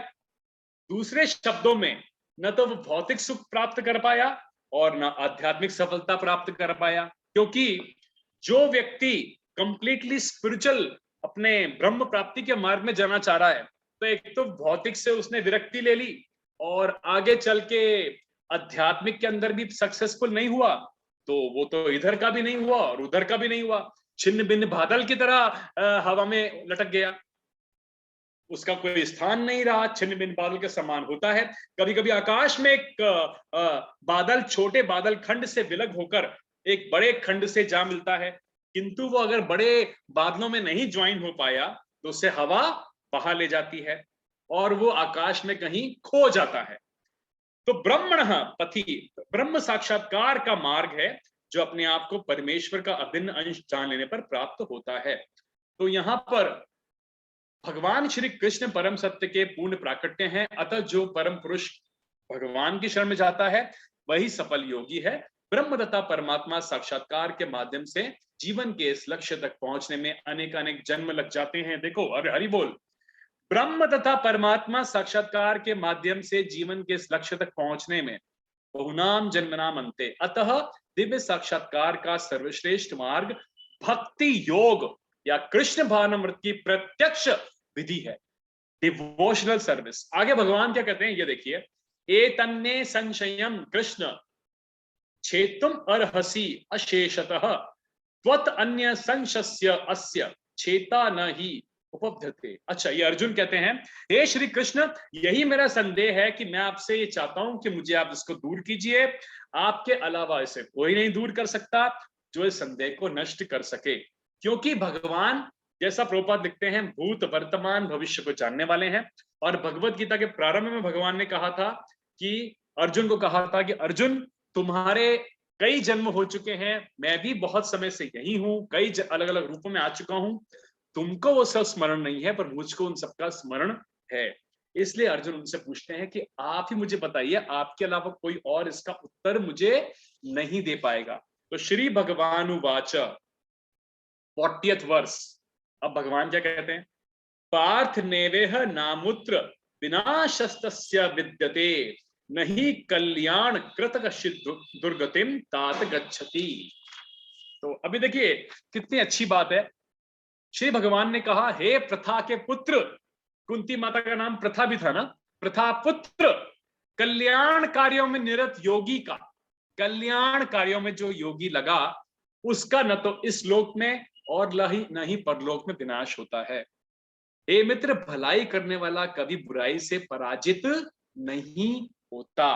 दूसरे शब्दों में, न तो वो भौतिक सुख प्राप्त कर पाया और न आध्यात्मिक सफलता प्राप्त कर पाया, क्योंकि जो व्यक्ति कंप्लीटली स्पिरिचुअल अपने ब्रह्म प्राप्ति के मार्ग में जाना चाह रहा है, तो एक तो भौतिक से उसने विरक्ति ले ली और आगे चल के आध्यात्मिक के अंदर भी सक्सेसफुल नहीं हुआ, तो वो तो इधर का भी नहीं हुआ और उधर का भी नहीं हुआ, छिन्न भिन्न बादल की तरह हवा में लटक गया, उसका कोई स्थान नहीं रहा, छिन्न भिन्न बादल के समान होता है। कभी कभी आकाश में एक बादल छोटे बादल खंड से विलग होकर एक बड़े खंड से जा मिलता है, किंतु वो अगर बड़े बादलों में नहीं ज्वाइन हो पाया तो उसे हवा बहा ले जाती है और वो आकाश में कहीं खो जाता है। तो ब्रह्मणः पथि, ब्रह्म साक्षात्कार का मार्ग है जो अपने आप को परमेश्वर का अभिन्न अंश जान लेने पर प्राप्त होता है। तो यहां पर भगवान श्री कृष्ण परम सत्य के पूर्ण प्राकट्य हैं, अतः जो परम पुरुष भगवान की शरण में जाता है वही सफल योगी है। ब्रह्म तथा परमात्मा साक्षात्कार के माध्यम से जीवन के इस लक्ष्य तक पहुंचने में अनेक अनेक जन्म लग जाते हैं। देखो, अरे हरि बोल। ब्रह्म तथा परमात्मा साक्षात्कार के माध्यम से जीवन के इस लक्ष्य तक पहुंचने में बहुनाम जन्मनाम अंते, अतः दिव्य साक्षात्कार का सर्वश्रेष्ठ मार्ग भक्ति योग या कृष्ण भावनामृत की प्रत्यक्ष विधि है, डिवोशनल सर्विस। आगे भगवान क्या कहते हैं ये देखिए, एतन्ने संशयम कृष्ण छेतुम अर्हसि अशेषतः त्वत् अन्य संशस्य अस्य छेता न ही उपपद्यते। अच्छा, ये अर्जुन कहते हैं, हे श्री कृष्ण, यही मेरा संदेह है कि मैं आपसे ये चाहता हूं कि मुझे आप इसको दूर कीजिए, आपके अलावा इसे कोई नहीं दूर कर सकता जो इस संदेह को नष्ट कर सके। क्योंकि भगवान, जैसा प्रभुपाद लिखते हैं, भूत वर्तमान भविष्य को जानने वाले हैं। और भगवत गीता के प्रारंभ में भगवान ने कहा था कि अर्जुन को कहा था कि अर्जुन, तुम्हारे कई जन्म हो चुके हैं, मैं भी बहुत समय से यही हूं, कई अलग अलग रूपों में आ चुका हूं, तुमको वो सब स्मरण नहीं है पर मुझको उन सबका स्मरण है। इसलिए अर्जुन उनसे पूछते हैं कि आप ही मुझे बताइए, आपके अलावा कोई और इसका उत्तर मुझे नहीं दे पाएगा। तो श्री भगवान उवाच 40th वर्ष, अब भगवान क्या कहते हैं, पार्थ नेवेह नामुत्र विनाशस्तस्य विद्यते नहीं कल्याण कृत कश्चित् दुर्गतिम तात गच्छति। तो अभी देखिए कितनी अच्छी बात है। श्री भगवान ने कहा, हे प्रथा के पुत्र, कुंती माता का नाम प्रथा भी था ना, प्रथा पुत्र, कल्याण कार्यों में निरत योगी का, कल्याण कार्यों में जो योगी लगा उसका न तो इस लोक में और न ही परलोक में विनाश होता है। हे मित्र, भलाई करने वाला कभी बुराई से पराजित नहीं होता।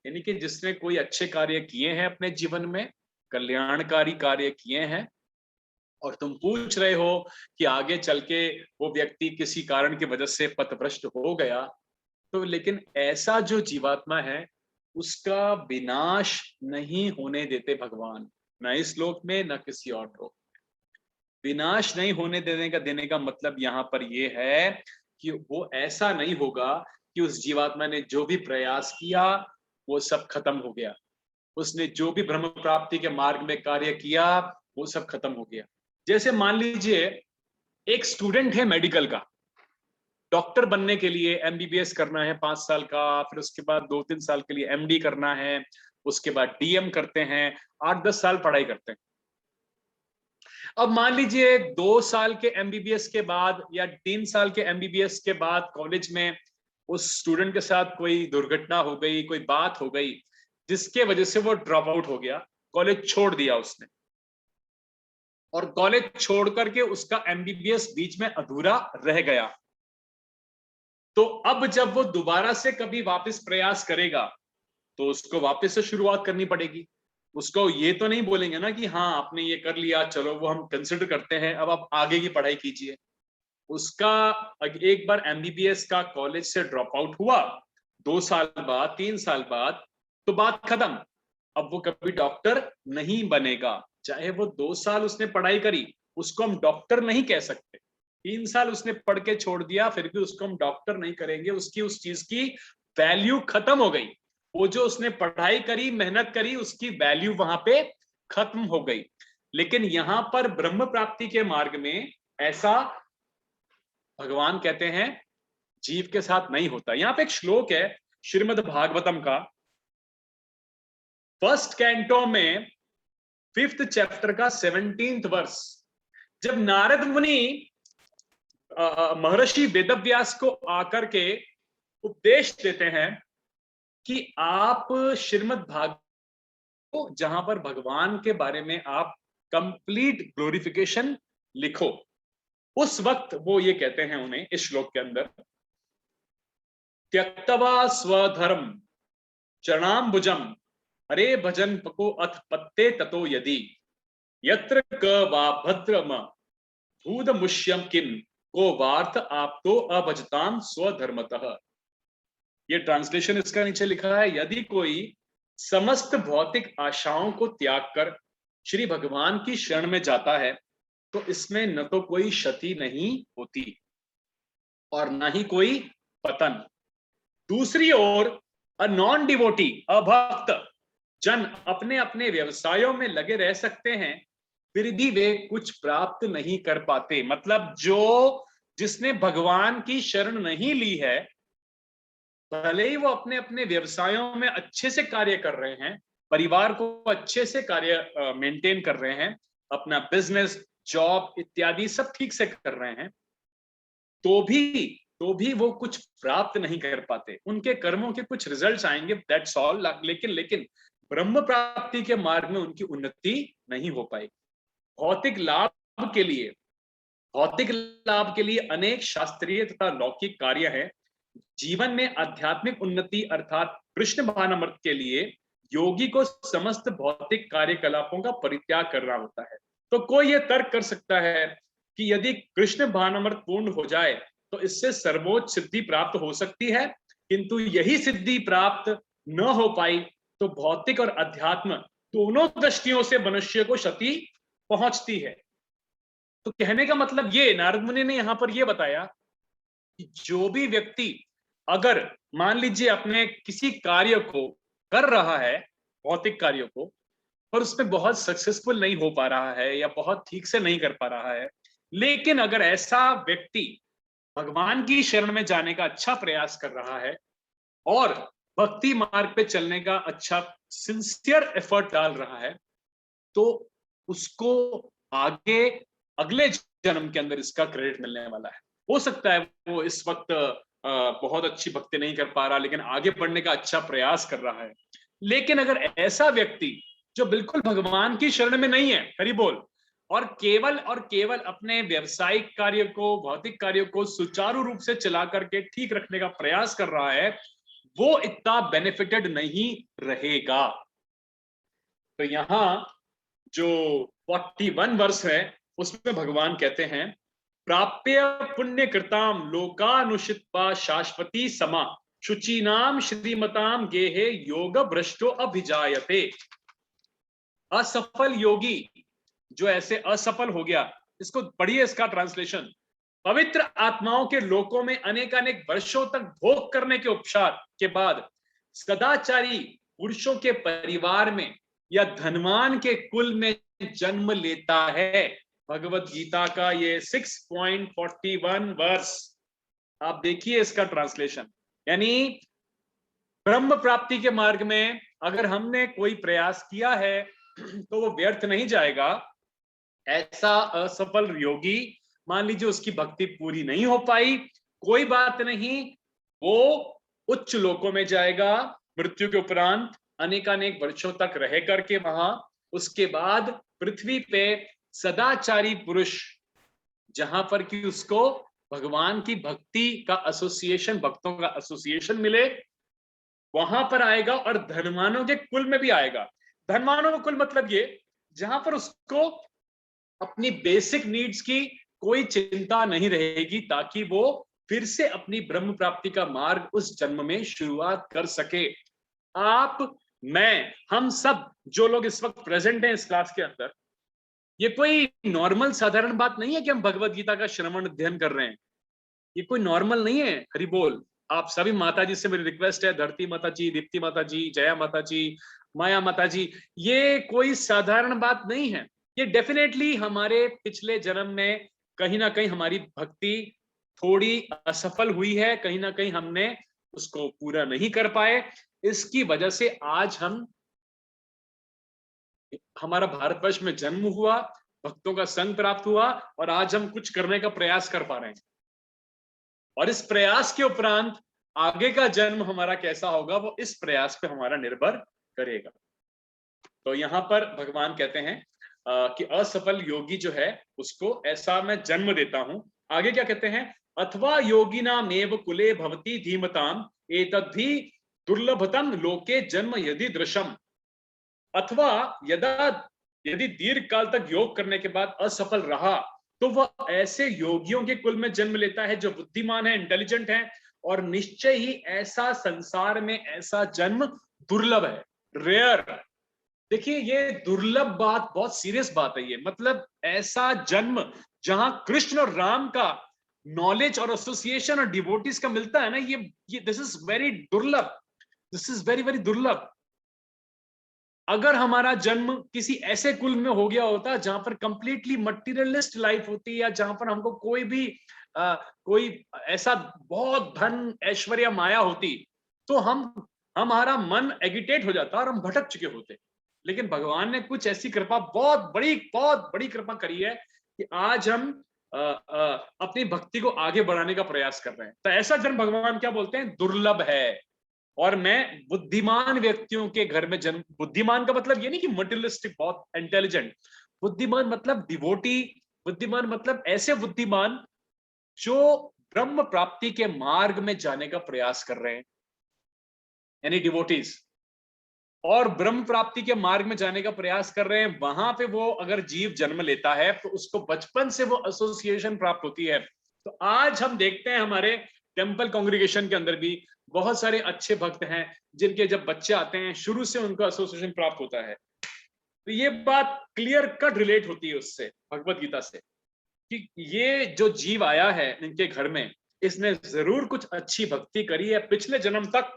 यानी कि जिसने कोई अच्छे कार्य किए हैं अपने जीवन में, कल्याणकारी कार्य किए हैं, और तुम पूछ रहे हो कि आगे चल के वो व्यक्ति किसी कारण की वजह से पथभ्रष्ट हो गया, तो लेकिन ऐसा जो जीवात्मा है उसका विनाश नहीं होने देते भगवान, न इस लोक में न किसी और लोक। विनाश नहीं होने देने का मतलब यहाँ पर ये है कि वो ऐसा नहीं होगा कि उस जीवात्मा ने जो भी प्रयास किया वो सब खत्म हो गया, उसने जो भी ब्रह्म प्राप्ति के मार्ग में कार्य किया वो सब खत्म हो गया। जैसे मान लीजिए एक स्टूडेंट है मेडिकल का, डॉक्टर बनने के लिए एमबीबीएस करना है 5 साल का, फिर उसके बाद 2-3 साल के लिए एमडी करना है, उसके बाद डीएम करते हैं, 8-10 साल पढ़ाई करते हैं। अब मान लीजिए 2 साल के एमबीबीएस के बाद या 3 साल के एमबीबीएस के बाद कॉलेज में उस स्टूडेंट के साथ कोई दुर्घटना हो गई, कोई बात हो गई जिसके वजह से वो ड्रॉप आउट हो गया, कॉलेज छोड़ दिया उसने, और कॉलेज छोड़ करके उसका एमबीबीएस बीच में अधूरा रह गया। तो अब जब वो दोबारा से कभी वापस प्रयास करेगा तो उसको वापस से शुरुआत करनी पड़ेगी। उसको ये तो नहीं बोलेंगे ना कि हाँ आपने ये कर लिया, चलो वो हम कंसिडर करते हैं, अब आप आगे की पढ़ाई कीजिए। उसका एक बार एमबीबीएस का कॉलेज से ड्रॉप आउट हुआ, 2 साल बाद 3 साल बाद, तो बात खत्म। अब वो कभी डॉक्टर नहीं बनेगा, चाहे वो 2 साल उसने पढ़ाई करी, उसको हम डॉक्टर नहीं कह सकते। 3 साल उसने पढ़ के छोड़ दिया, फिर भी उसको हम डॉक्टर नहीं करेंगे, उसकी उस चीज की वैल्यू खत्म हो गई। वो जो उसने पढ़ाई करी, मेहनत करी, उसकी वैल्यू वहां पे खत्म हो गई। लेकिन यहां पर ब्रह्म प्राप्ति के मार्ग में ऐसा भगवान कहते हैं जीव के साथ नहीं होता। यहां पे एक श्लोक है श्रीमद् भागवतम का, 1st कैंटो में 5th चैप्टर का 17th वर्स। जब नारद मुनि महर्षि वेदव्यास को आकर के उपदेश देते हैं कि आप श्रीमद् भागवत को, जहां पर भगवान के बारे में आप कंप्लीट ग्लोरिफिकेशन लिखो, उस वक्त वो ये कहते हैं उन्हें इस श्लोक के अंदर, त्यक्तवा स्वधर्म चरणाम्बुजम हरे भजन पको अथ पत्ते ततो यदि यत्र क वा भद्रम भूदमुष्यम किम को वार्थ आप तो अभजताम स्वधर्मतः। ये ट्रांसलेशन इसका नीचे लिखा है, यदि कोई समस्त भौतिक आशाओं को त्याग कर श्री भगवान की शरण में जाता है तो इसमें न तो कोई क्षति नहीं होती और न ही कोई पतन। दूसरी ओर अ नॉन डिवोटी, अभक्त जन अपने अपने व्यवसायों में लगे रह सकते हैं, फिर भी वे कुछ प्राप्त नहीं कर पाते। मतलब जिसने भगवान की शरण नहीं ली है, भले ही वो अपने अपने व्यवसायों में अच्छे से कार्य कर रहे हैं, परिवार को अच्छे से कार्य मेंटेन कर रहे हैं, अपना बिजनेस, जॉब इत्यादि सब ठीक से कर रहे हैं, तो भी वो कुछ प्राप्त नहीं कर पाते। उनके कर्मों के कुछ रिजल्ट्स आएंगे, दैट्स ऑल। लेकिन ब्रह्म प्राप्ति के मार्ग में उनकी उन्नति नहीं हो पाएगी। भौतिक लाभ के लिए अनेक शास्त्रीय तथा लौकिक कार्य है। जीवन में आध्यात्मिक उन्नति अर्थात कृष्ण भावनामृत के लिए योगी को समस्त भौतिक कार्यकलापों का परित्याग करना होता है। तो कोई ये तर्क कर सकता है कि यदि कृष्ण भावनामृत पूर्ण हो जाए तो इससे सर्वोच्च सिद्धि प्राप्त हो सकती है, किंतु यही सिद्धि प्राप्त न हो पाई तो भौतिक और अध्यात्म दोनों दृष्टियों से मनुष्य को क्षति पहुंचती है। तो कहने का मतलब ये, नारद मुनि ने यहां पर यह बताया कि जो भी व्यक्ति अगर मान लीजिए अपने किसी कार्य को कर रहा है, भौतिक कार्य को, पर उसमें बहुत सक्सेसफुल नहीं हो पा रहा है या बहुत ठीक से नहीं कर पा रहा है, लेकिन अगर ऐसा व्यक्ति भगवान की शरण में जाने का अच्छा प्रयास कर रहा है और भक्ति मार्ग पे चलने का अच्छा सिंसियर एफर्ट डाल रहा है, तो उसको आगे अगले जन्म के अंदर इसका क्रेडिट मिलने वाला है। हो सकता है वो इस वक्त बहुत अच्छी भक्ति नहीं कर पा रहा, लेकिन आगे बढ़ने का अच्छा प्रयास कर रहा है। लेकिन अगर ऐसा व्यक्ति जो बिल्कुल भगवान की शरण में नहीं है, हरि बोल, और केवल अपने व्यवसायिक कार्य को, भौतिक कार्य को सुचारू रूप से चला करके ठीक रखने का प्रयास कर रहा है, वो इतना बेनिफिटेड नहीं रहेगा। तो यहां जो 41 वर्ष है उसमें भगवान कहते हैं, प्राप्य पुण्य कृताम लोकानुषित्वा शाश्वती समा शुचीनाम श्रीमताम गेहे योग भ्रष्टो अभिजायते। असफल योगी जो ऐसे असफल हो गया, इसको पढ़िए, इसका ट्रांसलेशन, पवित्र आत्माओं के लोकों में अनेकानेक वर्षों तक भोग करने के उपचार के बाद सदाचारी पुरुषों के परिवार में या धनवान के कुल में जन्म लेता है। भगवत गीता का ये 6.41 वर्ष, आप देखिए इसका ट्रांसलेशन। यानी ब्रह्म प्राप्ति के मार्ग में अगर हमने कोई प्रयास किया है तो वो व्यर्थ नहीं जाएगा। ऐसा असफल योगी, मान लीजिए उसकी भक्ति पूरी नहीं हो पाई, कोई बात नहीं, वो उच्च लोकों में जाएगा मृत्यु के उपरांत, अनेकानेक वर्षों तक रह करके वहां। उसके बाद पृथ्वी पे सदाचारी पुरुष, जहां पर कि उसको भगवान की भक्ति का एसोसिएशन, भक्तों का एसोसिएशन मिले, वहां पर आएगा। और धनवानों के कुल में भी आएगा। धनवानों का कुल मतलब ये, जहां पर उसको अपनी बेसिक नीड्स की कोई चिंता नहीं रहेगी, ताकि वो फिर से अपनी ब्रह्म प्राप्ति का मार्ग उस जन्म में शुरुआत कर सके। आप, मैं, हम सब जो लोग इस वक्त प्रेजेंट हैं इस क्लास के अंदर, ये कोई नॉर्मल साधारण बात नहीं है कि हम भगवत गीता का श्रवण अध्ययन कर रहे हैं। ये कोई नॉर्मल नहीं है। हरि बोल। आप सभी माता जी से मेरी रिक्वेस्ट है, धरती माता जी, दीप्ति माता जी, जया माता जी, माया माता जी, ये कोई साधारण बात नहीं है। ये डेफिनेटली हमारे पिछले जन्म में कहीं ना कहीं हमारी भक्ति थोड़ी असफल हुई है, कहीं ना कहीं हमने उसको पूरा नहीं कर पाए। इसकी वजह से आज हमारा भारतवर्ष में जन्म हुआ, भक्तों का संग प्राप्त हुआ, और आज हम कुछ करने का प्रयास कर पा रहे हैं। और इस प्रयास के उपरांत आगे का जन्म हमारा कैसा होगा, वो इस प्रयास पे हमारा निर्भर करेगा। तो यहां पर भगवान कहते हैं कि असफल योगी जो है उसको ऐसा मैं जन्म देता हूं। आगे क्या कहते हैं, अथवा योगिनामेव कुले भवति धीमताम एतद्धि दुर्लभतम लोके जन्म यदि दृशम। अथवा यदि दीर्घ काल तक योग करने के बाद असफल रहा, तो वह ऐसे योगियों के कुल में जन्म लेता है जो बुद्धिमान है, इंटेलिजेंट है, और निश्चय ही ऐसा संसार में ऐसा जन्म दुर्लभ है, रेयर। देखिए, ये दुर्लभ बात बहुत सीरियस बात है। ये मतलब ऐसा जन्म जहां कृष्ण और राम का नॉलेज और एसोसिएशन और डिवोटीज का मिलता है ना, ये दिस इज वेरी दुर्लभ, दिस इज वेरी वेरी दुर्लभ। अगर हमारा जन्म किसी ऐसे कुल में हो गया होता जहां पर कंप्लीटली मटेरियलिस्ट लाइफ होती, या जहां पर हमको कोई ऐसा बहुत धन ऐश्वर्य माया होती, तो हमारा मन एगिटेट हो जाता और हम भटक चुके होते। लेकिन भगवान ने कुछ ऐसी कृपा, बहुत बड़ी कृपा करी है कि आज हम अपनी भक्ति को आगे बढ़ाने का प्रयास कर रहे हैं। तो ऐसा जन्म भगवान क्या बोलते हैं, दुर्लभ है। और मैं बुद्धिमान व्यक्तियों के घर में जन्म, बुद्धिमान का मतलब ये नहीं कि मटेरियलिस्टिक, बहुत इंटेलिजेंट, बुद्धिमान मतलब डिवोटी, बुद्धिमान मतलब ऐसे बुद्धिमान जो ब्रह्म प्राप्ति के मार्ग में जाने का प्रयास कर रहे हैं, यानी डिवोटीज, और ब्रह्म प्राप्ति के मार्ग में जाने का प्रयास कर रहे हैं। वहां पे वो अगर जीव जन्म लेता है तो उसको बचपन से वो एसोसिएशन प्राप्त होती है। तो आज हम देखते हैं हमारे टेम्पल कांग्रीगेशन के अंदर भी बहुत सारे अच्छे भक्त हैं जिनके जब बच्चे आते हैं शुरू से उनको एसोसिएशन प्राप्त होता है। तो ये बात क्लियर कट रिलेट होती है उससे, भगवत गीता से, कि ये जो जीव आया है इनके घर में, इसने जरूर कुछ अच्छी भक्ति करी है पिछले जन्म तक,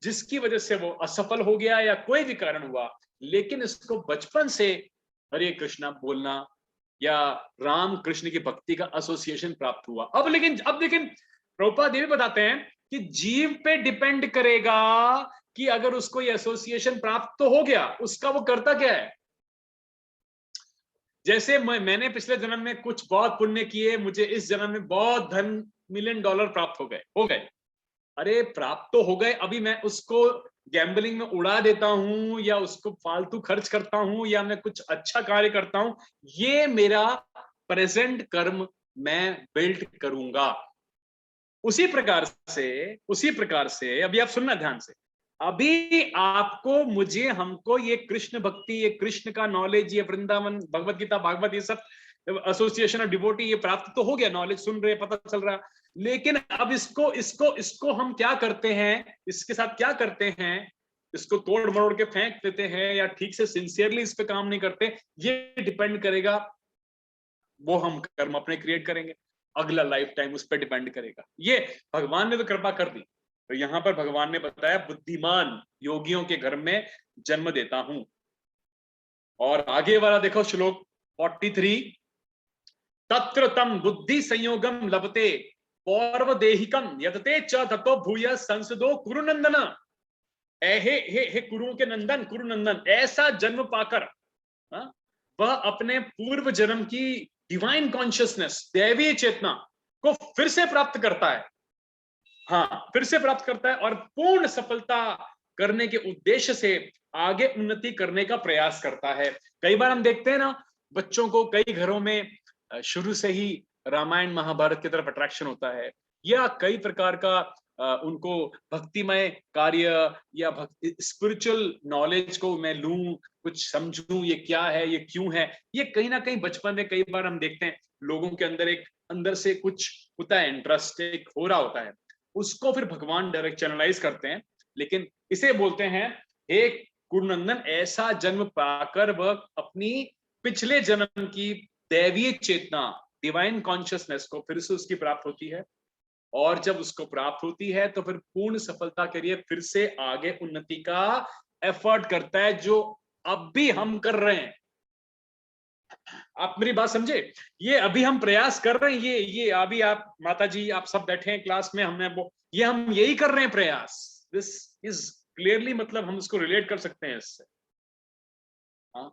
जिसकी वजह से वो असफल हो गया या कोई भी कारण हुआ, लेकिन इसको बचपन से हरे कृष्णा बोलना, या राम कृष्ण की भक्ति का एसोसिएशन प्राप्त हुआ। अब लेकिन प्रभुपाद ये भी बताते हैं कि जीव पे डिपेंड करेगा कि अगर उसको ये एसोसिएशन प्राप्त तो हो गया, उसका वो करता क्या है। जैसे मैंने पिछले जन्म में कुछ बहुत पुण्य किए, मुझे इस जन्म में बहुत धन $1,000,000 प्राप्त हो गए। अरे प्राप्त तो हो गए, अभी मैं उसको गैम्बलिंग में उड़ा देता हूं या उसको फालतू खर्च करता हूं या मैं कुछ अच्छा कार्य करता हूं, ये मेरा प्रेजेंट कर्म मैं बिल्ड करूंगा। उसी प्रकार से अभी आप सुनना ध्यान से, अभी आपको मुझे हमको ये कृष्ण भक्ति, ये कृष्ण का नॉलेज, ये वृंदावन भगवत गीता भागवत ये सब एसोसिएशन ऑफ डिवोटी ये प्राप्त तो हो गया, नॉलेज सुन रहे पता चल रहा, लेकिन अब इसको हम क्या करते हैं, इसके साथ क्या करते हैं, इसको तोड़ मरोड़ के फेंक देते हैं या ठीक से सिंसियरली इस पे काम नहीं करते, ये डिपेंड करेगा, वो हम कर्म अपने क्रिएट करेंगे, अगला लाइफ टाइम उस पर डिपेंड करेगा। ये भगवान ने तो कृपा कर दी, तो यहां पर भगवान ने बताया बुद्धिमान योगियों के घर में जन्म देता हूं। और आगे वाला देखो श्लोक 43, तत्र तम बुद्धि संयोगम लभते पौर्वदेहिकम यदते च ततो भूय संसदो कुरुनंदन। हे कुरुओं के नंदन, कुरुनंदन, ऐसा जन्म पाकर वह अपने पूर्व जन्म की डिवाइन कॉन्शियसनेस, दैवीय चेतना को फिर से प्राप्त करता है। हाँ, फिर से प्राप्त करता है और पूर्ण सफलता करने के उद्देश्य से आगे उन्नति करने का प्रयास करता है। कई बार हम देखते हैं ना, बच्चों को कई घरों में शुरू से ही रामायण महाभारत की तरफ अट्रैक्शन होता है, या कई प्रकार का उनको भक्तिमय कार्य या स्पिरिचुअल नॉलेज को मैं लूं, कुछ समझूं ये क्या है, ये क्यों है, ये कहीं ना कहीं बचपन में कई बार हम देखते हैं लोगों के अंदर एक अंदर से कुछ होता है, इंटरेस्ट एक हो रहा होता है, उसको फिर भगवान डायरेक्ट चैनलाइज करते हैं। लेकिन इसे बोलते हैं हे कुरुनंदन, ऐसा जन्म पाकर वह अपनी पिछले जन्म की दैवीय चेतना, डिवाइन कॉन्शियसनेस को फिर से उसकी प्राप्त होती है, और जब उसको प्राप्त होती है तो फिर पूर्ण सफलता के लिए फिर से आगे उन्नति का एफर्ट करता है, जो अब भी हम कर रहे हैं। आप मेरी बात समझे, ये अभी हम प्रयास कर रहे हैं, ये अभी आप माता जी आप सब बैठे हैं क्लास में, हमने वो ये हम यही कर रहे हैं प्रयास। दिस इज क्लियरली, मतलब हम इसको रिलेट कर सकते हैं इससे। हाँ,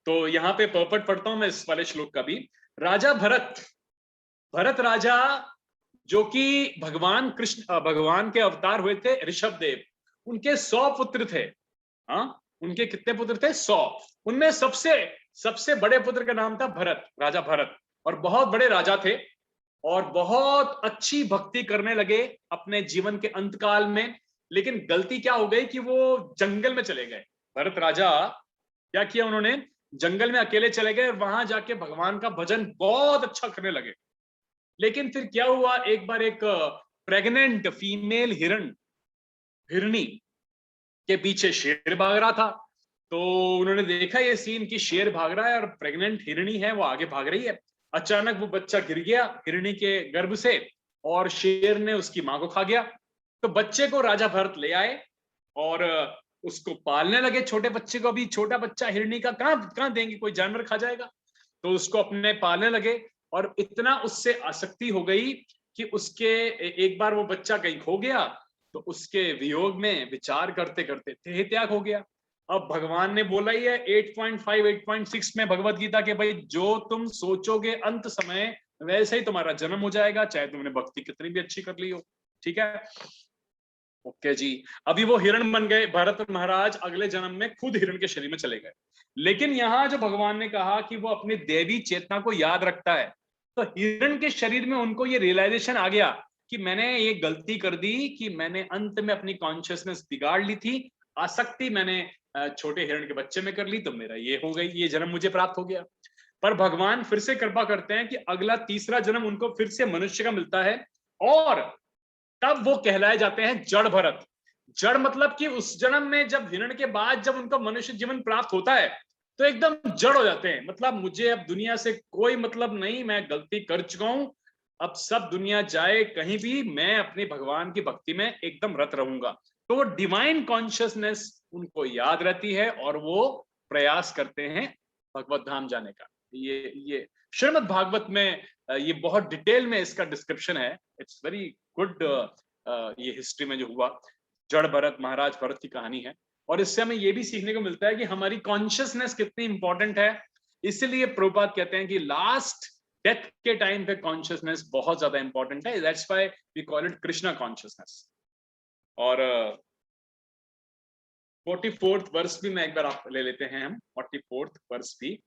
तो यहाँ पे पर्पट पढ़ता हूं मैं इस वाले श्लोक का भी। राजा भरत राजा, जो कि भगवान कृष्ण, भगवान के अवतार हुए थे ऋषभ देव, उनके 100 पुत्र थे। हाँ, उनके कितने पुत्र थे? 100। उनमें सबसे बड़े पुत्र का नाम था भरत, राजा भरत, और बहुत बड़े राजा थे और बहुत अच्छी भक्ति करने लगे अपने जीवन के अंतकाल में। लेकिन गलती क्या हो गई कि वो जंगल में चले गए। भरत राजा क्या किया उन्होंने, जंगल में अकेले चले गए और वहां जाके भगवान का भजन बहुत अच्छा करने लगे। लेकिन फिर क्या हुआ, एक बार एक प्रेग्नेंट फीमेल हिरणी के पीछे शेर भाग रहा था। तो उन्होंने देखा ये सीन कि शेर भाग रहा है और प्रेग्नेंट हिरणी है वो आगे भाग रही है। अचानक वो बच्चा गिर गया हिरणी के गर्भ से और शेर ने उसकी मां को खा गया। तो बच्चे को राजा भरत ले आए और उसको पालने लगे। छोटे बच्चे को, अभी छोटा बच्चा हिरणी का कहां देंगे, कोई जानवर खा जाएगा। तो उसको अपने पालने लगे और इतना उससे आसक्ति हो गई कि उसके एक बार वो बच्चा कहीं खो गया, तो उसके वियोग में विचार करते करते देह त्याग हो गया। अब भगवान ने बोला ही है 8.5 8.6 में भगवत गीता के, भाई जो तुम सोचोगे अंत समय वैसे ही तुम्हारा जन्म हो जाएगा, चाहे तुमने भक्ति कितनी भी अच्छी कर ली हो। ठीक है, ओके जी। अभी वो हिरण बन गए भरत महाराज, अगले जन्म में खुद हिरण के शरीर में चले गए। लेकिन यहाँ जो भगवान ने कहा कि वो अपनी देवी चेतना को याद रखता है, तो हिरण के शरीर में उनको ये रियलाइजेशन आ गया कि मैंने ये गलती कर दी कि मैंने अंत में अपनी कॉन्शियसनेस बिगाड़ ली थी, आसक्ति मैंने छोटे हिरण के बच्चे में कर ली, तो मेरा ये हो गई, ये जन्म मुझे प्राप्त हो गया। पर भगवान फिर से कृपा करते हैं कि अगला तीसरा जन्म उनको फिर से मनुष्य का मिलता है, और तब वो कहलाए जाते हैं जड़ भरत। जड़ मतलब कि उस जन्म में जब हिरण के बाद जब उनको मनुष्य जीवन प्राप्त होता है तो एकदम जड़ हो जाते हैं, मतलब मुझे अब दुनिया से कोई मतलब नहीं, मैं गलती कर चुका हूं, अब सब दुनिया जाए कहीं भी, मैं अपनी भगवान की भक्ति में एकदम रत रहूंगा। तो वो डिवाइन कॉन्शियसनेस उनको याद रहती है और वो प्रयास करते हैं भगवत धाम जाने का। ये श्रीमद् भागवत में ये बहुत डिटेल में इसका डिस्क्रिप्शन है। It's very good. ये हिस्ट्री में जो हुआ, जड़ भरत, महाराज भरत की कहानी है। और इससे हमें ये भी सीखने को मिलता है कि हमारी कॉन्शियसनेस कितनी इंपॉर्टेंट है। इसलिए प्रभुपाद कहते हैं कि लास्ट डेथ के टाइम पे कॉन्शियसनेस बहुत ज्यादा इंपॉर्टेंट है। That's why we call it Krishna consciousness. और 44th वर्स भी मैं एक बार आप ले लेते हैं हम, 44th वर्स भी।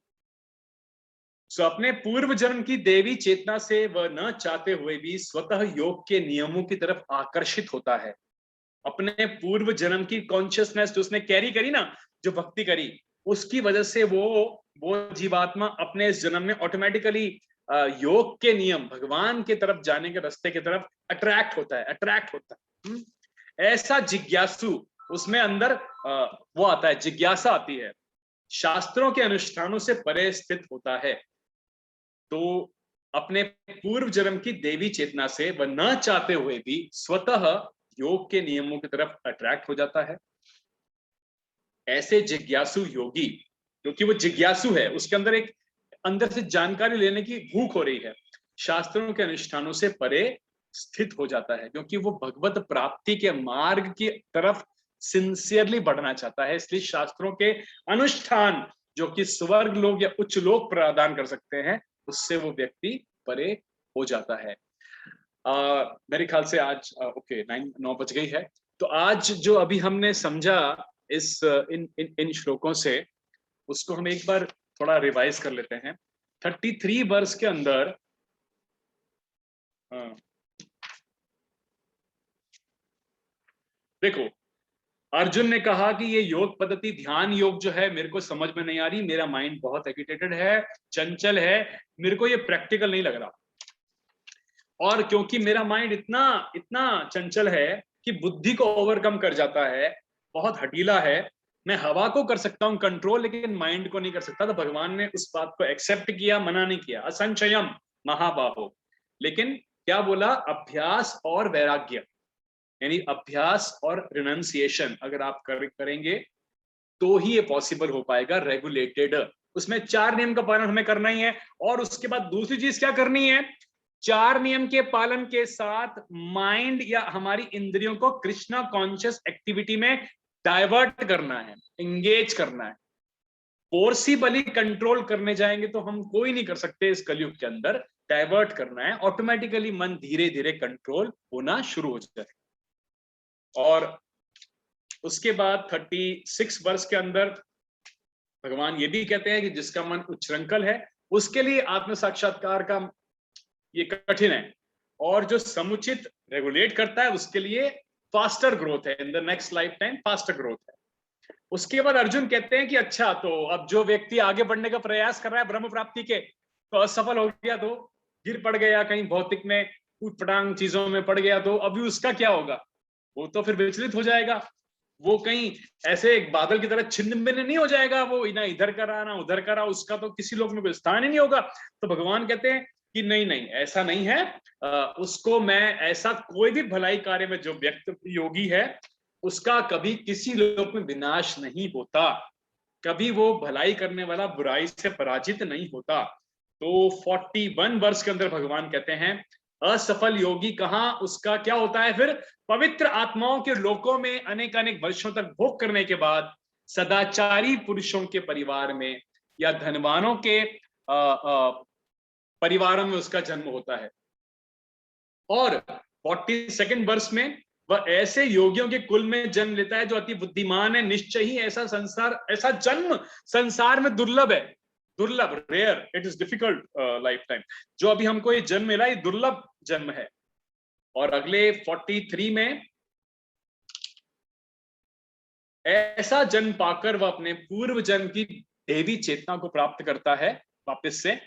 सो अपने पूर्व जन्म की देवी चेतना से वह न चाहते हुए भी स्वतः योग के नियमों की तरफ आकर्षित होता है। अपने पूर्व जन्म की कॉन्शियसनेस जो उसने कैरी करी ना, जो भक्ति करी, उसकी वजह से वो जीवात्मा अपने इस जन्म में ऑटोमेटिकली योग के नियम, भगवान के तरफ जाने के रास्ते की तरफ अट्रैक्ट होता है। ऐसा जिज्ञासु, उसमें अंदर वो आता है, जिज्ञासा आती है, शास्त्रों के अनुष्ठानों से परे स्थित होता है। तो अपने पूर्व जन्म की देवी चेतना से वह न चाहते हुए भी स्वतः योग के नियमों की तरफ अट्रैक्ट हो जाता है। ऐसे जिज्ञासु योगी, क्योंकि वो जिज्ञासु है, उसके अंदर एक अंदर से जानकारी लेने की भूख हो रही है, शास्त्रों के अनुष्ठानों से परे स्थित हो जाता है, क्योंकि वो भगवत प्राप्ति के मार्ग की तरफ सिंसियरली बढ़ना चाहता है। इसलिए शास्त्रों के अनुष्ठान जो कि स्वर्ग लोग या उच्च लोग प्रदान कर सकते हैं, उससे वो व्यक्ति परे हो जाता है। मेरे ख्याल से आज ओके 9 बज गई है। तो आज जो अभी हमने समझा इस इन श्लोकों से, उसको हम एक बार थोड़ा रिवाइज कर लेते हैं। 33 वर्ष के अंदर देखो, अर्जुन ने कहा कि ये योग पद्धति, ध्यान योग जो है, मेरे को समझ में नहीं आ रही, मेरा माइंड बहुत एगिटेटेड है, चंचल है, मेरे को ये प्रैक्टिकल नहीं लग रहा। और क्योंकि मेरा माइंड इतना इतना चंचल है कि बुद्धि को ओवरकम कर जाता है, बहुत हठीला है, मैं हवा को कर सकता हूं कंट्रोल, लेकिन माइंड को नहीं कर सकता। तो भगवान ने उस बात को एक्सेप्ट किया, मना नहीं किया। असंशयम महाबाहो, लेकिन क्या बोला? अभ्यास और वैराग्य, यानी अभ्यास और रिनंसिएशन अगर आप करेंगे तो ही ये पॉसिबल हो पाएगा। रेगुलेटेड, उसमें 4 नियम का पालन हमें करना ही है। और उसके बाद दूसरी चीज क्या करनी है? 4 नियम के पालन के साथ माइंड या हमारी इंद्रियों को कृष्णा कॉन्शियस एक्टिविटी में डाइवर्ट करना है, एंगेज करना है। फोर्सिबली कंट्रोल करने जाएंगे तो हम कोई नहीं कर सकते इस कलयुग के अंदर। डाइवर्ट करना है, ऑटोमेटिकली मन धीरे धीरे कंट्रोल होना शुरू हो जाए। और उसके बाद 36 वर्ष के अंदर भगवान ये भी कहते हैं कि जिसका मन उच्छृंखल है उसके लिए आत्म साक्षात्कार का ये कठिन है, और जो समुचित रेगुलेट करता है उसके लिए फास्टर ग्रोथ है, in the next life time faster growth है। उसके बाद अर्जुन कहते हैं कि अच्छा, तो अब जो व्यक्ति आगे बढ़ने का प्रयास कर रहा है ब्रह्म प्राप्ति के, तो असफल हो गया, तो गिर पड़ गया कहीं भौतिक में, उटपटांग चीजों में पड़ गया, तो अभी उसका क्या होगा? वो तो फिर विचलित हो जाएगा, वो कहीं ऐसे एक बादल की तरह छिन्न भिन्न नहीं हो जाएगा, वो ना इधर का रहा ना उधर का रहा, उसका तो किसी लोक में कोई स्थान ही नहीं होगा। तो भगवान कहते हैं कि नहीं नहीं, ऐसा नहीं है। उसको मैं ऐसा कोई भी भलाई कार्य में जो व्यक्ति योगी है उसका कभी किसी लोक में विनाश नहीं होता, कभी वो भलाई करने वाला बुराई से पराजित नहीं होता। तो 41 वर्ष के अंदर भगवान कहते हैं असफल योगी कहाँ, उसका क्या होता है फिर? पवित्र आत्माओं के लोकों में अनेक अनेक वर्षों तक भोग करने के बाद सदाचारी पुरुषों के परिवार में या धनवानों के परिवारों में उसका जन्म होता है। और 42वें वर्ष में वह ऐसे योगियों के कुल में जन्म लेता है जो अति बुद्धिमान है। निश्चय ही ऐसा संसार, ऐसा जन्म संसार में दुर्लभ है, दुर्लभ, rare, it is difficult lifetime. जो अभी हमको ये जन्म मिला, ये दुर्लभ जन्म है। और अगले 43 में ऐसा जन्म पाकर वह अपने पूर्व जन्म की देवी चेतना को प्राप्त करता है वापस से,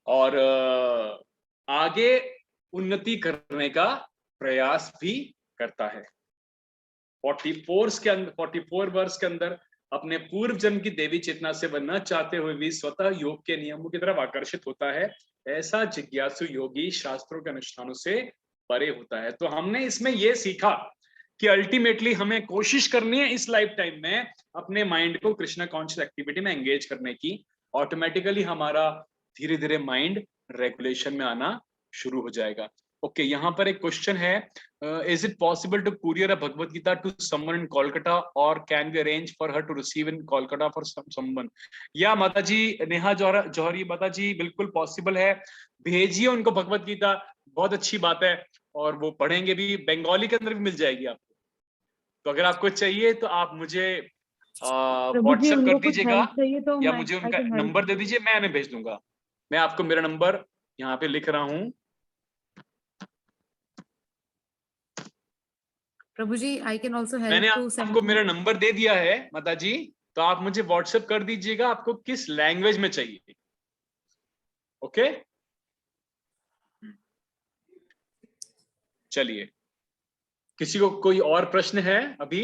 और आगे उन्नति करने का प्रयास भी करता है। 44 वर्ष के अंदर अपने पूर्व जन्म की देवी चेतना से वह न चाहते हुए भी स्वतः योग के नियमों की तरफ आकर्षित होता है। ऐसा जिज्ञासु योगी शास्त्रों के अनुष्ठानों से परे होता है। तो हमने इसमें यह सीखा कि अल्टीमेटली हमें कोशिश करनी है इस लाइफ टाइम में अपने माइंड को कृष्णा कॉन्शियस एक्टिविटी में एंगेज करने की। ऑटोमेटिकली हमारा धीरे धीरे माइंड रेगुलेशन में आना शुरू हो जाएगा। ओके, यहाँ पर एक क्वेश्चन है, is it possible to courier a Bhagavad Gita to someone in Kolkata और can be arrange for her to receive in Kolkata for someone? या माता जी नेहा जौहरी माता जी, बिल्कुल पॉसिबल है, भेजिए उनको भगवत गीता, बहुत अच्छी बात है, और वो पढ़ेंगे भी, बंगाली के अंदर भी मिल जाएगी आपको। तो अगर आपको चाहिए तो आप मुझे प्रभु जी, व्हाट्सएप कर उनको कुछ दीजिएगा, हेल्प चाहिए तो या मैं मुझे आई उनका कैन हेल्प। नंबर दे दीजिए, मैं उन्हें भेज दूंगा। मैं आपको मेरा नंबर यहाँ पे लिख रहा हूँ। प्रभु जी, आई कैन आल्सो मैंने हेल्प टू सेंड। आपको मेरा नंबर दे दिया है माता जी, तो आप मुझे व्हाट्सएप कर दीजिएगा आपको किस लैंग्वेज में चाहिए। ओके, चलिए, किसी को कोई और प्रश्न है अभी?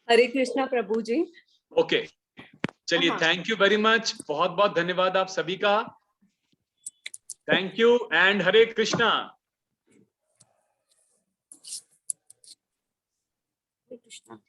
हरे कृष्णा प्रभु जी। ओके, चलिए, हाँ। थैंक यू वेरी मच, बहुत बहुत धन्यवाद आप सभी का। Thank you and Hare Krishna. Hare Krishna.